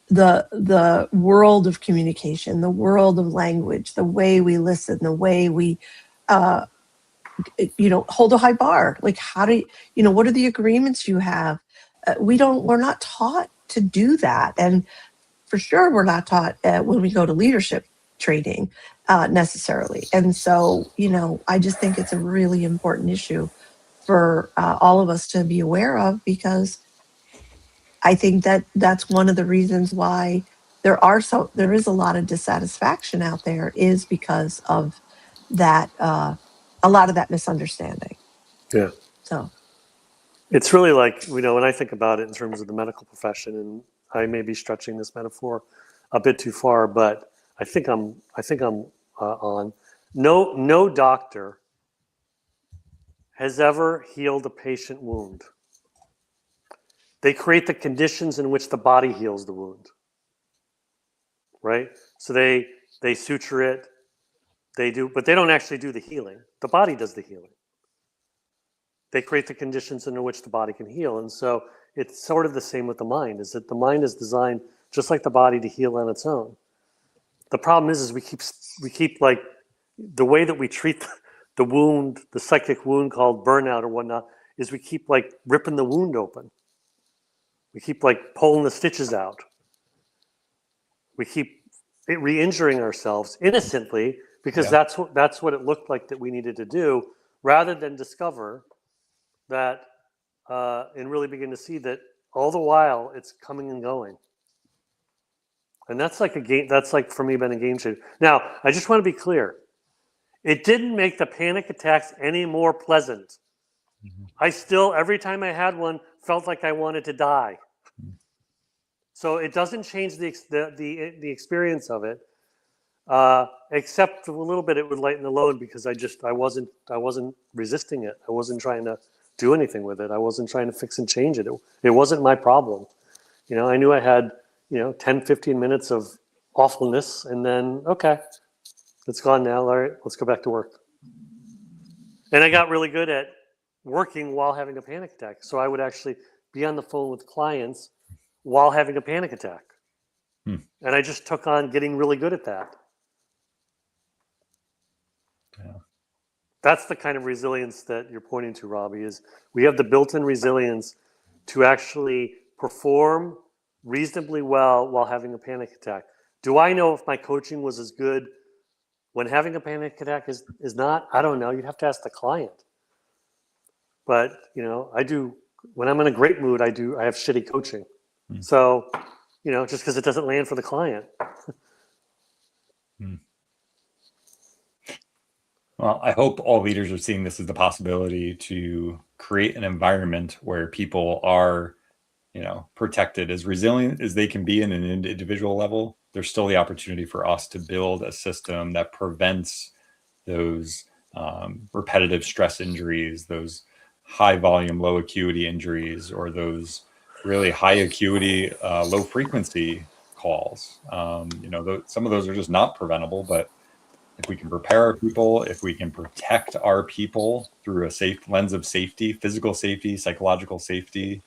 the world of communication, the world of language, the way we listen, the way we hold a high bar. Like, how do you, what are the agreements you have? We're not taught to do that. And for sure, we're not taught when we go to leadership training necessarily. And so, I just think it's a really important issue for all of us to be aware of, because I think that that's one of the reasons why there is a lot of dissatisfaction out there, is because of that, a lot of that misunderstanding. Yeah. So it's really like, when I think about it in terms of the medical profession, and I may be stretching this metaphor a bit too far, but I think I'm on. No doctor has ever healed a patient wound. They create the conditions in which the body heals the wound, right? So they suture it, but they don't actually do the healing. The body does the healing. They create the conditions in which the body can heal. And so it's sort of the same with the mind, is that the mind is designed just like the body to heal on its own. The problem is we keep like, the way that we treat the wound, the psychic wound called burnout or whatnot, is we keep like ripping the wound open. We keep like pulling the stitches out. We keep re-injuring ourselves innocently, because that's what it looked like that we needed to do, rather than discover that and really begin to see that all the while it's coming and going. And that's like a game. That's like, for me, been a game changer. Now, I just want to be clear. It didn't make the panic attacks any more pleasant. Mm-hmm. I still, every time I had one, felt like I wanted to die. Mm-hmm. So it doesn't change the experience of it, except a little bit. It would lighten the load, because I wasn't resisting it. I wasn't trying to do anything with it. I wasn't trying to fix and change it. It wasn't my problem. I knew I had 10, 15 minutes of awfulness, and then, okay, it's gone now. All right, let's go back to work. And I got really good at working while having a panic attack. So I would actually be on the phone with clients while having a panic attack. And I just took on getting really good at that. Yeah. That's the kind of resilience that you're pointing to, Robbie, is we have the built-in resilience to actually perform reasonably well while having a panic attack. Do I know if my coaching was as good when having a panic attack is not? I don't know. You'd have to ask the client. But, I do, when I'm in a great mood, I have shitty coaching. So, just because it doesn't land for the client. Well, I hope all leaders are seeing this as the possibility to create an environment where people are, protected, as resilient as they can be in an individual level. There's still the opportunity for us to build a system that prevents those repetitive stress injuries, those high volume, low acuity injuries, or those really high acuity, low frequency calls. Some of those are just not preventable, but if we can prepare our people, if we can protect our people through a safe lens of safety, physical safety, psychological safety,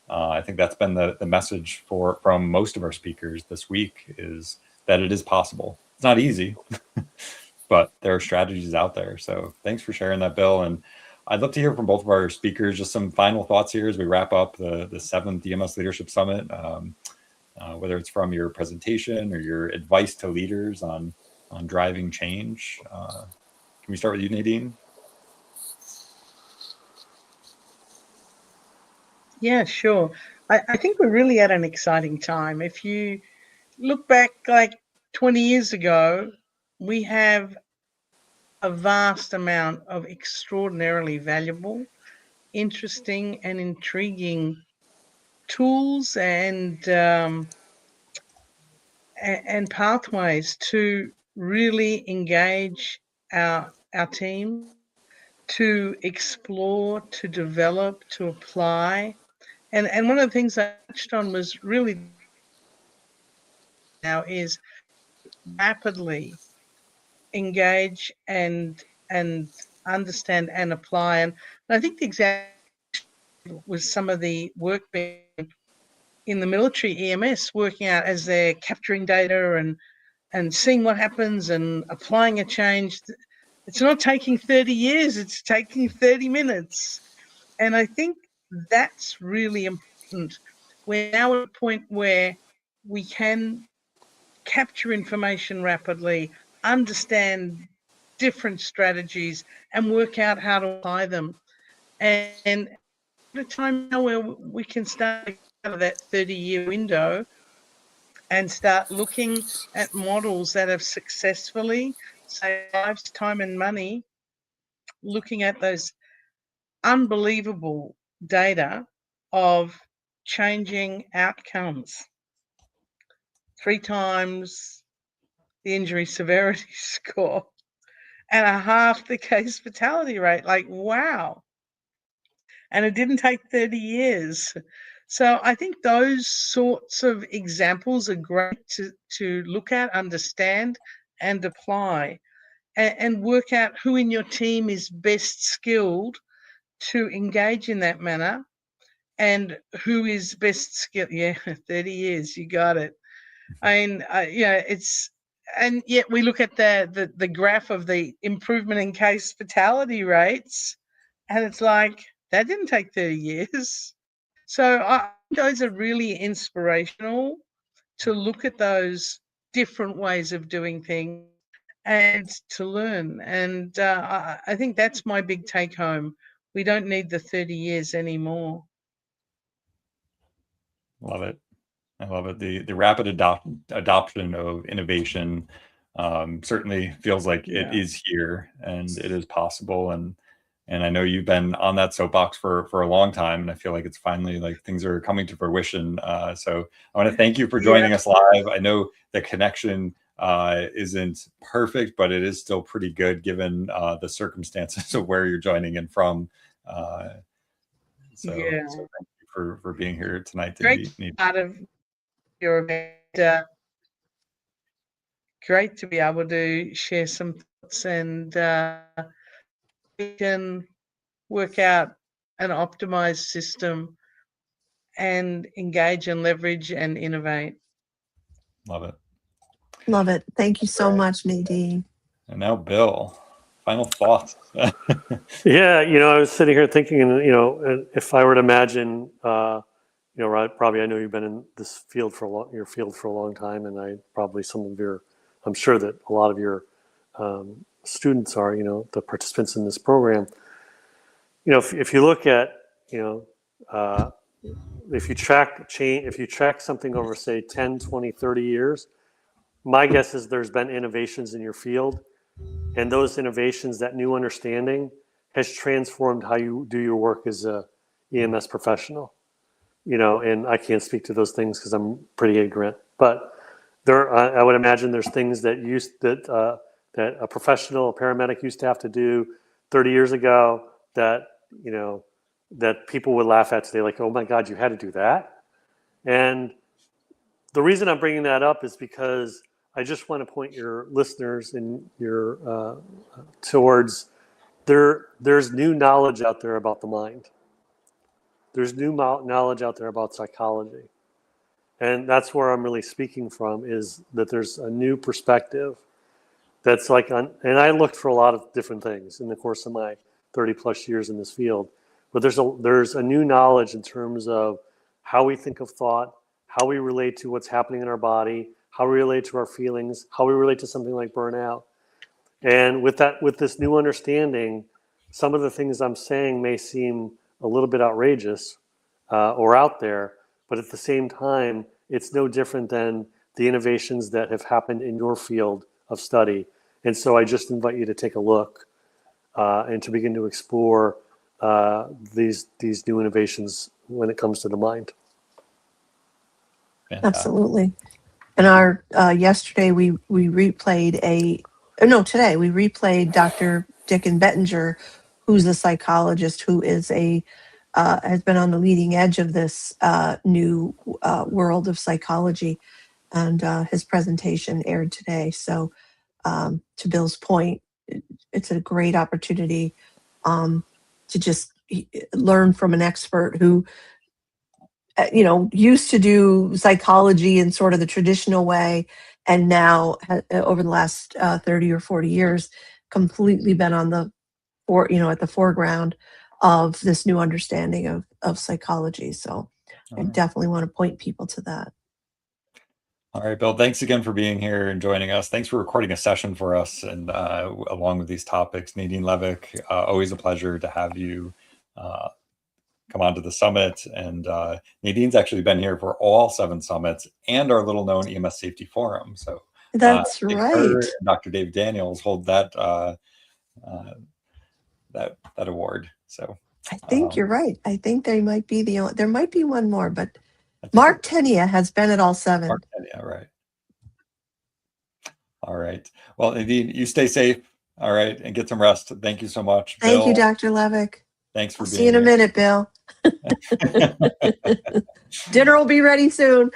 I think that's been the message from most of our speakers this week, is that it is possible. It's not easy, but there are strategies out there. So thanks for sharing that, Bill. And I'd love to hear from both of our speakers, just some final thoughts here as we wrap up the 7th EMS Leadership Summit, whether it's from your presentation or your advice to leaders on driving change. Can we start with you, Nadine? Yeah, sure. I think we're really at an exciting time. If you look back like 20 years ago, we have a vast amount of extraordinarily valuable, interesting, and intriguing tools and pathways to really engage our team, to explore, to develop, to apply. And one of the things I touched on was really now is rapidly engage and understand and apply. And I think the example was some of the work being in the military EMS, working out as they're capturing data and seeing what happens and applying a change. It's not taking 30 years, it's taking 30 minutes. And I think that's really important. We're now at a point where we can capture information rapidly, understand different strategies, and work out how to apply them. And at a time now where we can start out of that 30-year window and start looking at models that have successfully saved lives, time, and money, looking at those unbelievable data of changing outcomes. 3 times the injury severity score and a half the case fatality rate. Like, wow. And it didn't take 30 years. So I think those sorts of examples are great to look at, understand, and apply, and work out who in your team is best skilled to engage in that manner and who is best skilled. Yeah, 30 years, you got it. I mean, and yet we look at the graph of the improvement in case fatality rates, and it's like, that didn't take 30 years. So those are really inspirational to look at those different ways of doing things and to learn. And I think that's my big take home. We don't need the 30 years anymore. Love it. I love it. The rapid adoption of innovation certainly feels like it is here and it is possible. And I know you've been on that soapbox for a long time, and I feel like it's finally like things are coming to fruition. So I want to thank you for joining us live. I know the connection isn't perfect, but it is still pretty good given the circumstances of where you're joining in from. So thank you for being here tonight. Great part of your event. Great to be able to share some thoughts, and we can work out an optimized system and engage and leverage and innovate. Love it. Love it. Thank you so much, Nadine. And now, Bill, final thoughts. Yeah, I was sitting here thinking, if I were to imagine, Robbie, I know you've been in this field for a long time, and I'm sure that a lot of your students are, the participants in this program. If you look at, if you track something over, say, 10, 20, 30 years, my guess is there's been innovations in your field, and those innovations, that new understanding, has transformed how you do your work as a EMS professional. And I can't speak to those things because I'm pretty ignorant, but I would imagine there's things that a professional, a paramedic used to have to do 30 years ago that people would laugh at today, like, oh my God, you had to do that. And the reason I'm bringing that up is because I just want to point your listeners and towards there's new knowledge out there about the mind. There's new knowledge out there about psychology. And that's where I'm really speaking from, is that there's a new perspective that's and I looked for a lot of different things in the course of my 30 plus years in this field, but there's a new knowledge in terms of how we think of thought, how we relate to what's happening in our body, how we relate to our feelings, how we relate to something like burnout. And with this new understanding, some of the things I'm saying may seem a little bit outrageous or out there, but at the same time, it's no different than the innovations that have happened in your field of study. And so I just invite you to take a look and to begin to explore these new innovations when it comes to the mind. Absolutely. And yesterday we replayed today we replayed Dr. Dickon Bettinger, who's a psychologist who is has been on the leading edge of this new world of psychology, and his presentation aired today. So to Bill's point, it's a great opportunity to just learn from an expert who used to do psychology in sort of the traditional way, and now over the last 30 or 40 years completely been on the at the foreground of this new understanding of psychology. So I definitely want to point people to that. All right, Bill, thanks again for being here and joining us. Thanks for recording a session for us and along with these topics. Nadine Levick, always a pleasure to have you come onto the summit. And Nadine's actually been here for all 7 summits and our little known EMS Safety Forum. So that's right. Her and Dr. Dave Daniels hold that that award. So I think you're right. I think there might be there might be one more, but Mark Tenia has been at all 7. Mark Tenia, right. All right. Well, Nadine, you stay safe. All right. And get some rest. Thank you so much. Thank you, Dr. Levick. Thanks for being See you in a minute, Bill. Dinner will be ready soon.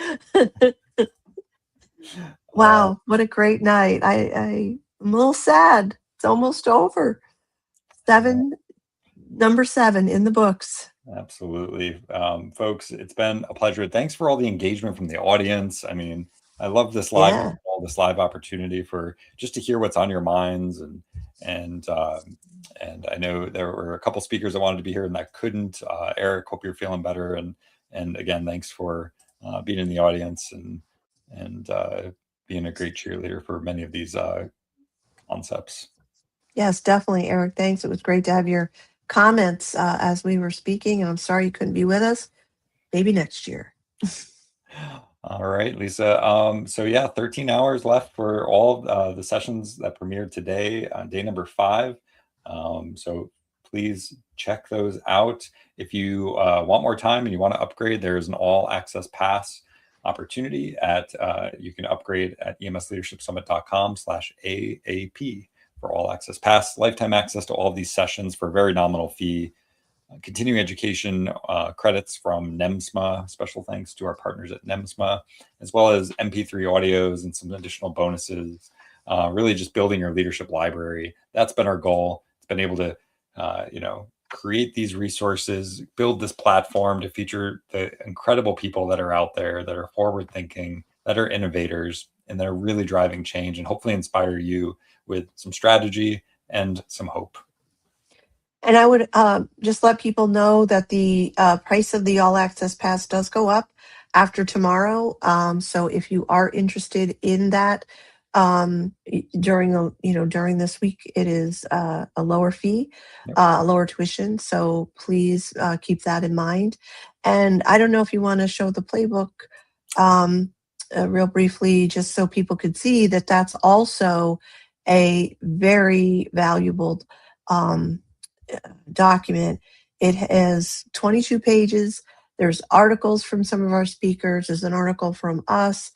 Wow. What a great night. I'm a little sad. It's almost over. Number 7 in the books. Absolutely. Folks, it's been a pleasure. Thanks for all the engagement from the audience. I mean, I love this live, all this live opportunity for just to hear what's on your minds. And I know there were a couple speakers that wanted to be here and that couldn't. Eric, hope you're feeling better. And again, thanks for being in the audience and being a great cheerleader for many of these concepts. Yes, definitely, Eric. Thanks. It was great to have your comments as we were speaking, and I'm sorry you couldn't be with us. Maybe next year. All right, Lisa. So yeah, 13 hours left for all the sessions that premiered today on day number 5. So please check those out. If you want more time and you want to upgrade, there's an all access pass opportunity you can upgrade at emsleadershipsummit.com/AAP for all access pass, lifetime access to all of these sessions for a very nominal fee. Continuing education credits from NEMSMA. Special thanks to our partners at NEMSMA, as well as MP3 audios and some additional bonuses. Really just building your leadership library. That's been our goal. It's been able to, create these resources, build this platform to feature the incredible people that are out there, that are forward thinking, that are innovators, and that are really driving change and hopefully inspire you with some strategy and some hope. And I would just let people know that the price of the All Access Pass does go up after tomorrow. So if you are interested in that during this week, it is a lower fee, a lower tuition. So please keep that in mind. And I don't know if you want to show the playbook real briefly, just so people could see that that's also a very valuable document. It has 22 pages. There's articles from some of our speakers. There's an article from us.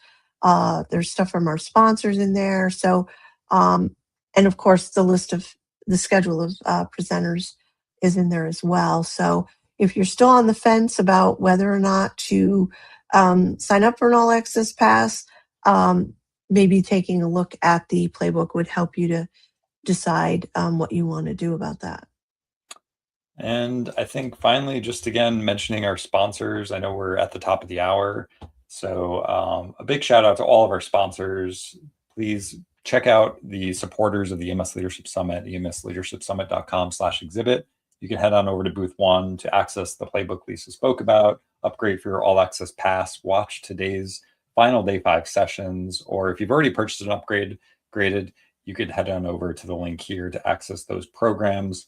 There's stuff from our sponsors in there. So, and of course, the schedule of presenters is in there as well. So if you're still on the fence about whether or not to sign up for an all access pass, maybe taking a look at the playbook would help you to decide what you want to do about that. And I think finally, just again, mentioning our sponsors. I know we're at the top of the hour. So a big shout out to all of our sponsors. Please check out the supporters of the EMS Leadership Summit, emsleadershipsummit.com/exhibit. You can head on over to booth 1 to access the playbook Lisa spoke about, upgrade for your all access pass, watch today's final day 5 sessions, or if you've already purchased an graded, you could head on over to the link here to access those programs.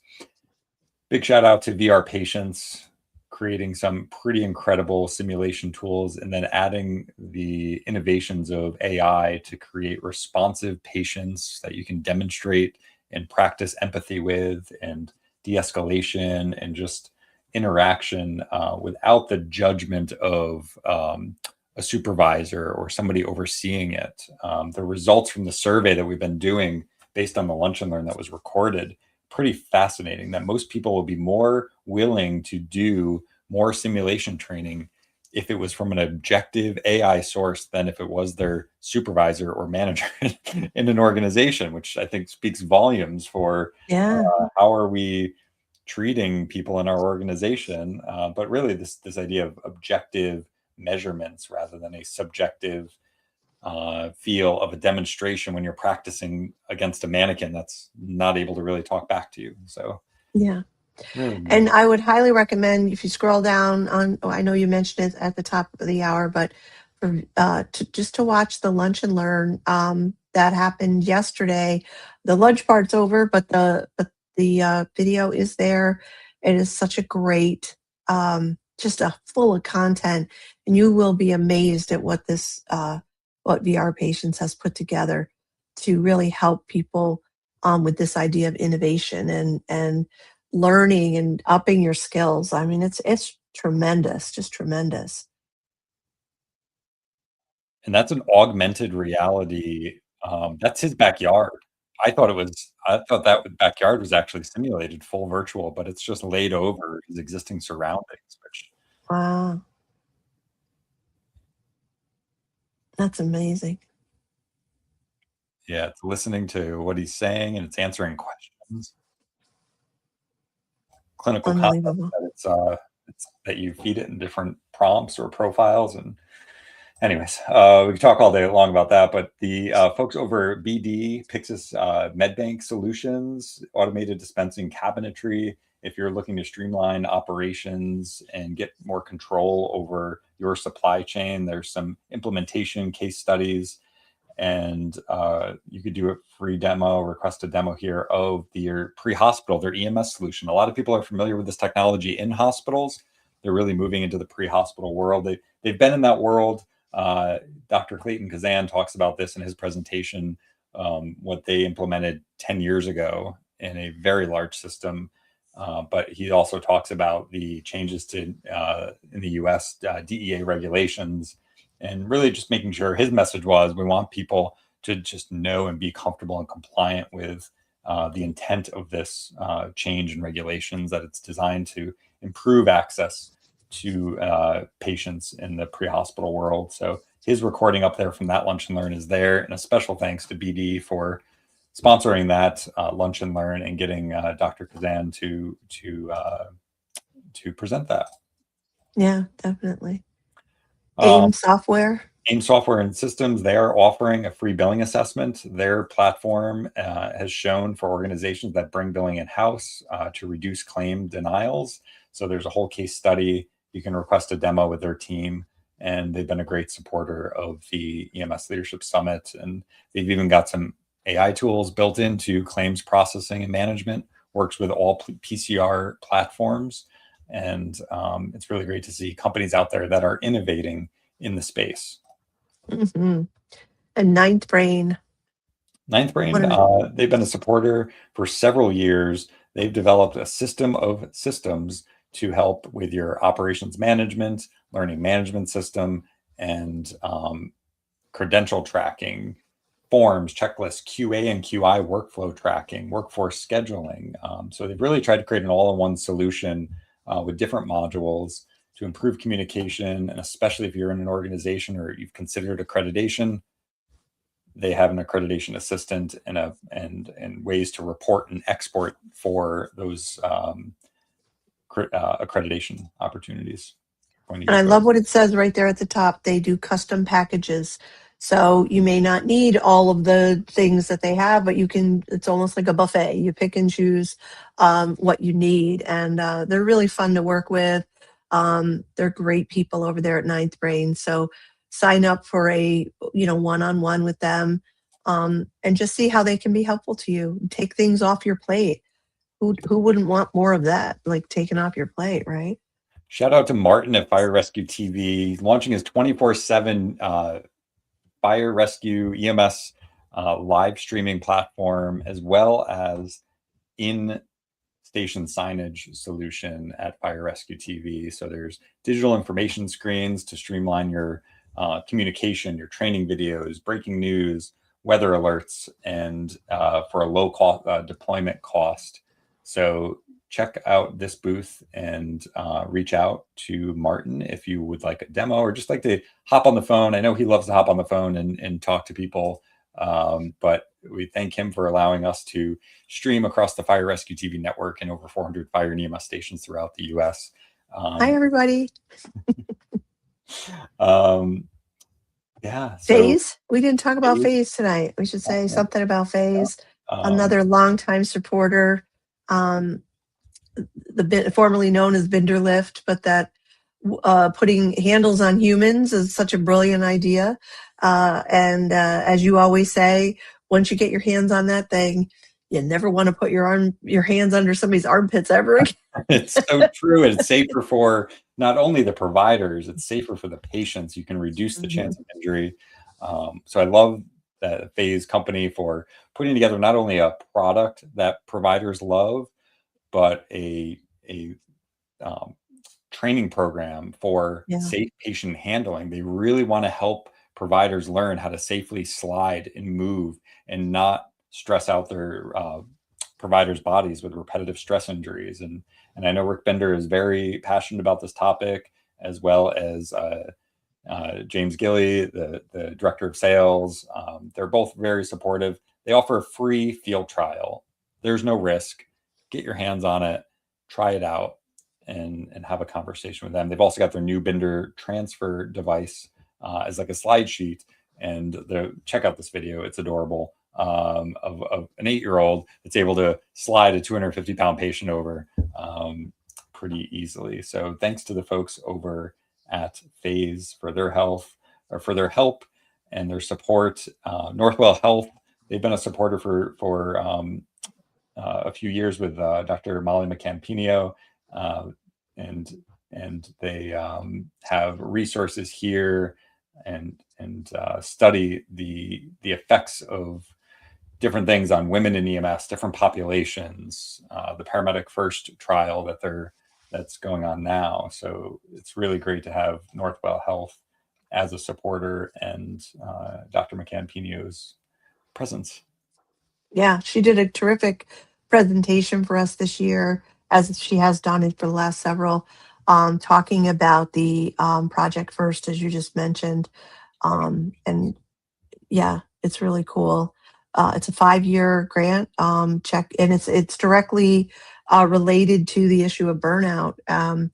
Big shout out to VR Patients, creating some pretty incredible simulation tools and then adding the innovations of AI to create responsive patients that you can demonstrate and practice empathy with and de-escalation and just interaction without the judgment of a supervisor or somebody overseeing it. The results from the survey that we've been doing based on the Lunch and Learn that was recorded, pretty fascinating, that most people will be more willing to do more simulation training if it was from an objective AI source than if it was their supervisor or manager in an organization, which I think speaks volumes for how are we treating people in our organization. But really this idea of objective measurements rather than a subjective feel of a demonstration when you're practicing against a mannequin that's not able to really talk back to you. So Yeah. really And I would highly recommend, if you scroll down on, I know you mentioned it at the top of the hour, but just to watch the lunch and learn that happened yesterday. The lunch part's over, but the video is there. It is such a great, just a full of content, and you will be amazed at what what VR Patients has put together to really help people with this idea of innovation and learning and upping your skills. I mean, it's tremendous, just tremendous. And that's an augmented reality. That's his backyard. I thought that backyard was actually simulated full virtual, but it's just laid over his existing surroundings, which Wow, that's amazing. yeah, it's listening to what he's saying and it's answering questions. Clinical content Unbelievable. that it's that you feed it in different prompts or profiles. And anyways, we could talk all day long about that, but the folks over at BD, Pyxis MedBank Solutions, automated dispensing cabinetry. If you're looking to streamline operations and get more control over your supply chain, there's some implementation case studies, and you could do a free demo, request a demo here of your pre-hospital, their EMS solution. A lot of people are familiar with this technology in hospitals. They're really moving into the pre-hospital world. They've been in that world. Dr. Clayton Kazan talks about this in his presentation, what they implemented 10 years ago in a very large system. But he also talks about the changes to in the US DEA regulations, and really just making sure his message was, we want people to just know and be comfortable and compliant with the intent of this change in regulations, that it's designed to improve access to patients in the pre-hospital world. So his recording up there from that Lunch and Learn is there, and a special thanks to BD for sponsoring that Lunch and Learn and getting Dr. Kazan to present that. Yeah, definitely. AIM software. AIM Software and Systems, they are offering a free billing assessment. Their platform has shown for organizations that bring billing in-house to reduce claim denials. So there's a whole case study. You can request a demo with their team, and they've been a great supporter of the EMS Leadership Summit. And they've even got some AI tools built into claims processing and management, works with all PCR platforms. And it's really great to see companies out there that are innovating in the space. Hmm. And Ninth Brain. Ninth Brain, they've been a supporter for several years. They've developed a system of systems to help with your operations management, learning management system, and credential tracking, forms, checklists, QA and QI workflow tracking, workforce scheduling. So they've really tried to create an all-in-one solution with different modules to improve communication, and especially if you're in an organization or you've considered accreditation, they have an accreditation assistant and ways to report and export for those accreditation opportunities. And I love what it says right there at the top. They do custom packages. So you may not need all of the things that they have, but it's almost like a buffet. You pick and choose what you need. And they're really fun to work with. They're great people over there at Ninth Brain. So sign up for a one-on-one with them and just see how they can be helpful to you. Take things off your plate. Who wouldn't want more of that, like taken off your plate, right? Shout out to Martin at Fire Rescue TV, launching his 24/7 fire rescue EMS live streaming platform, as well as in-station signage solution at Fire Rescue TV. So there's digital information screens to streamline your communication, your training videos, breaking news, weather alerts, and for a low cost deployment cost. So check out this booth and reach out to Martin if you would like a demo or just like to hop on the phone. I know he loves to hop on the phone and talk to people, but we thank him for allowing us to stream across the Fire Rescue TV network and over 400 fire and EMS stations throughout the U.S. Hi, everybody. Yeah. So Phase. We didn't talk about phase, phase tonight. We should say something about phase. um, Another longtime supporter, formerly known as Binderlift, but that putting handles on humans is such a brilliant idea. And as you always say, once you get your hands on that thing, you never want to put your hands under somebody's armpits ever again. it's so true. And it's safer for not only the providers, it's safer for the patients. You can reduce the chance of injury. So I love that Phase company for putting together not only a product that providers love, but a training program for safe patient handling. They really want to help providers learn how to safely slide and move and not stress out their providers' bodies with repetitive stress injuries. And I know Rick Bender is very passionate about this topic, as well as James Gilley, the director of sales. They're both very supportive. They offer a free field trial. There's no risk. Get your hands on it, try it out, and have a conversation with them. They've also got their new Bender transfer device as like a slide sheet. And check out this video. It's adorable. Of an 8-year-old that's able to slide a 250-pound patient over pretty easily. So thanks to the folks over at Phase for their help and their support. Northwell Health, they've been a supporter for a few years with Dr. Molly McCann-Pinio, and they have resources here and study the effects of different things on women in EMS, different populations, the Paramedic First trial that's going on now. So it's really great to have Northwell Health as a supporter and Dr. McCann-Pinio's presence. Yeah, she did a terrific presentation for us this year, as she has done it for the last several, talking about the Project First, as you just mentioned. And yeah, it's really cool. It's a 5-year grant, and it's directly related to the issue of burnout. I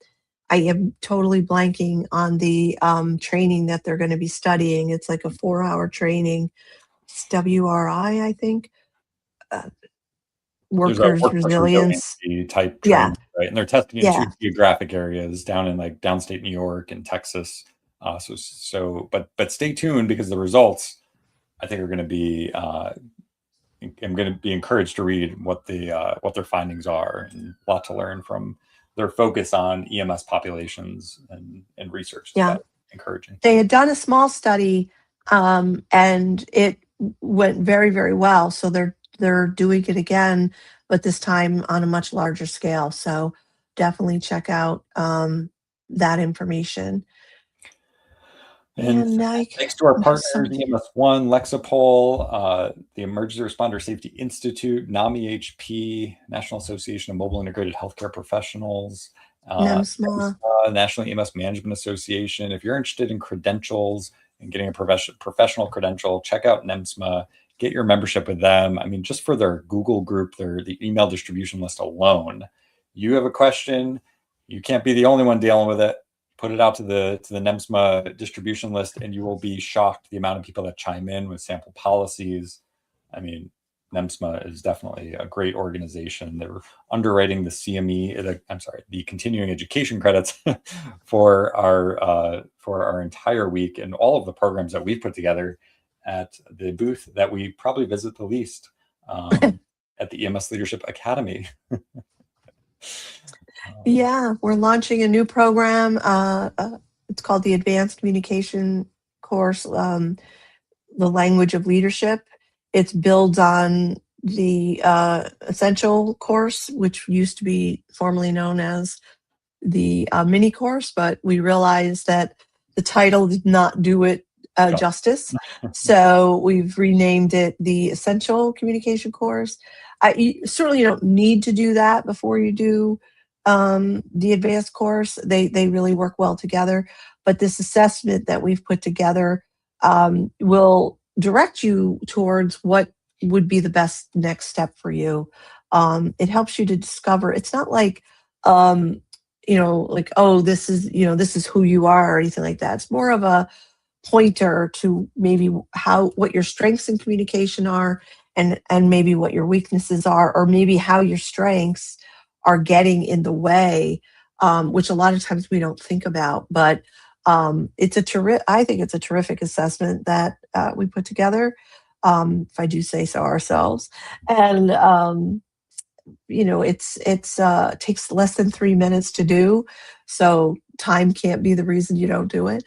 am totally blanking on the training that they're going to be studying. It's like a 4-hour training. It's WRI, I think. Workers resilience type training, right? And they're testing in 2 geographic areas down in like downstate New York and Texas. But stay tuned, because the results, I think, are going to be. I'm going to be encouraged to read what their findings are, and a lot to learn from their focus on EMS populations and research. Yeah, encouraging. They had done a small study, and it went very, very well. So they're doing it again, but this time on a much larger scale. So definitely check out that information. And thanks to our partners, EMS1, Lexipol, the Emergency Responder Safety Institute, NAMI HP, National Association of Mobile Integrated Healthcare Professionals, NEMSMA, National EMS Management Association. If you're interested in credentials and getting a professional credential, check out NEMSMA. Get your membership with them. I mean, just for their Google group, the email distribution list alone, you have a question, you can't be the only one dealing with it. Put it out to the NEMSMA distribution list, and you will be shocked the amount of people that chime in with sample policies. I mean, NEMSMA is definitely a great organization. They're underwriting the CME, the continuing education credits for our entire week, and all of the programs that we've put together at the booth that we probably visit the least, at the EMS Leadership Academy. Yeah, we're launching a new program. It's called the Advanced Communication course, the Language of Leadership. It builds on the Essential course, which used to be formerly known as the mini course, but we realized that the title did not do it justice. So we've renamed it the Essential Communication course. Certainly you don't need to do that before you do the advanced course. They really work well together, but this assessment that we've put together will direct you towards what would be the best next step for you. It helps you to discover. It's not like like, oh, this is who you are or anything like that. It's more of a pointer to maybe what your strengths in communication are, and maybe what your weaknesses are, or maybe how your strengths are getting in the way, which a lot of times we don't think about. But I think it's a terrific assessment that we put together, if I do say so ourselves. And it takes less than 3 minutes to do, so time can't be the reason you don't do it.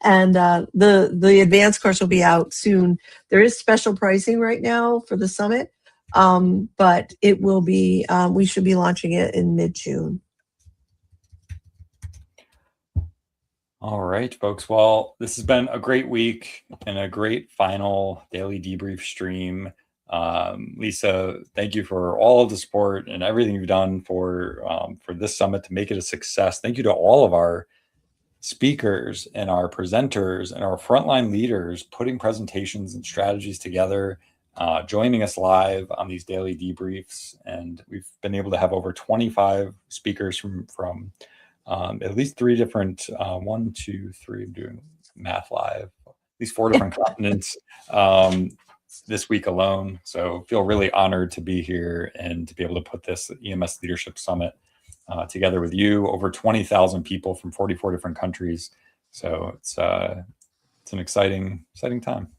And the advanced course will be out soon. There is special pricing right now for the summit, but it will be. We should be launching it in mid-June. All right, folks. Well, this has been a great week and a great final daily debrief stream. Lisa, thank you for all of the support and everything you've done for this summit to make it a success. Thank you to all of our speakers and our presenters and our frontline leaders putting presentations and strategies together, joining us live on these daily debriefs. And we've been able to have over 25 speakers from at least 3 different, 1, 2, 3, I'm doing math live, at least 4 different continents this week alone. So feel really honored to be here and to be able to put this EMS Leadership Summit together with you, over 20,000 people from 44 different countries. So it's an exciting time.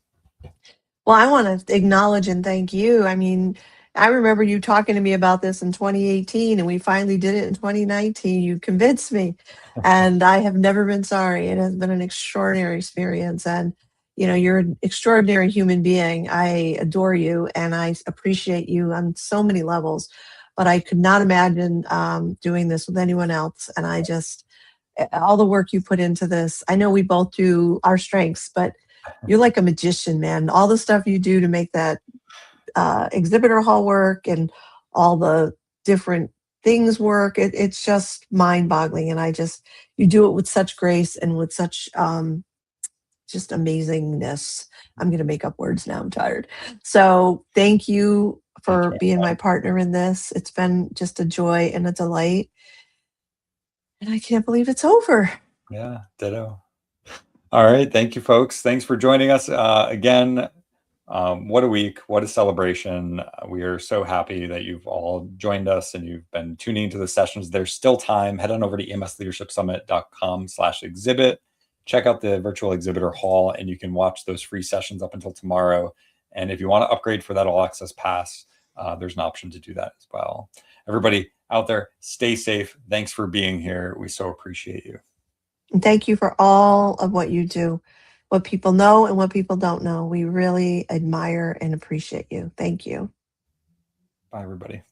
Well, I want to acknowledge and thank you. I mean, I remember you talking to me about this in 2018, and we finally did it in 2019. You convinced me, and I have never been sorry. It has been an extraordinary experience, and you're an extraordinary human being. I adore you, and I appreciate you on so many levels. But I could not imagine doing this with anyone else. And all the work you put into this, I know we both do our strengths, but you're like a magician, man. All the stuff you do to make that exhibitor hall work and all the different things work, it's just mind-boggling. And you do it with such grace and with such just amazingness. I'm going to make up words now. I'm tired. So thank you for being my partner in this. It's been just a joy and a delight. And I can't believe it's over. Yeah, ditto. All right. Thank you, folks. Thanks for joining us again. What a week. What a celebration. We are so happy that you've all joined us and you've been tuning into the sessions. There's still time. Head on over to emsleadershipsummit.com/exhibit. Check out the virtual exhibitor hall, and you can watch those free sessions up until tomorrow. And if you want to upgrade for that all access pass, there's an option to do that as well. Everybody out there, stay safe. Thanks for being here. We so appreciate you. And thank you for all of what you do, what people know and what people don't know. We really admire and appreciate you. Thank you. Bye, everybody.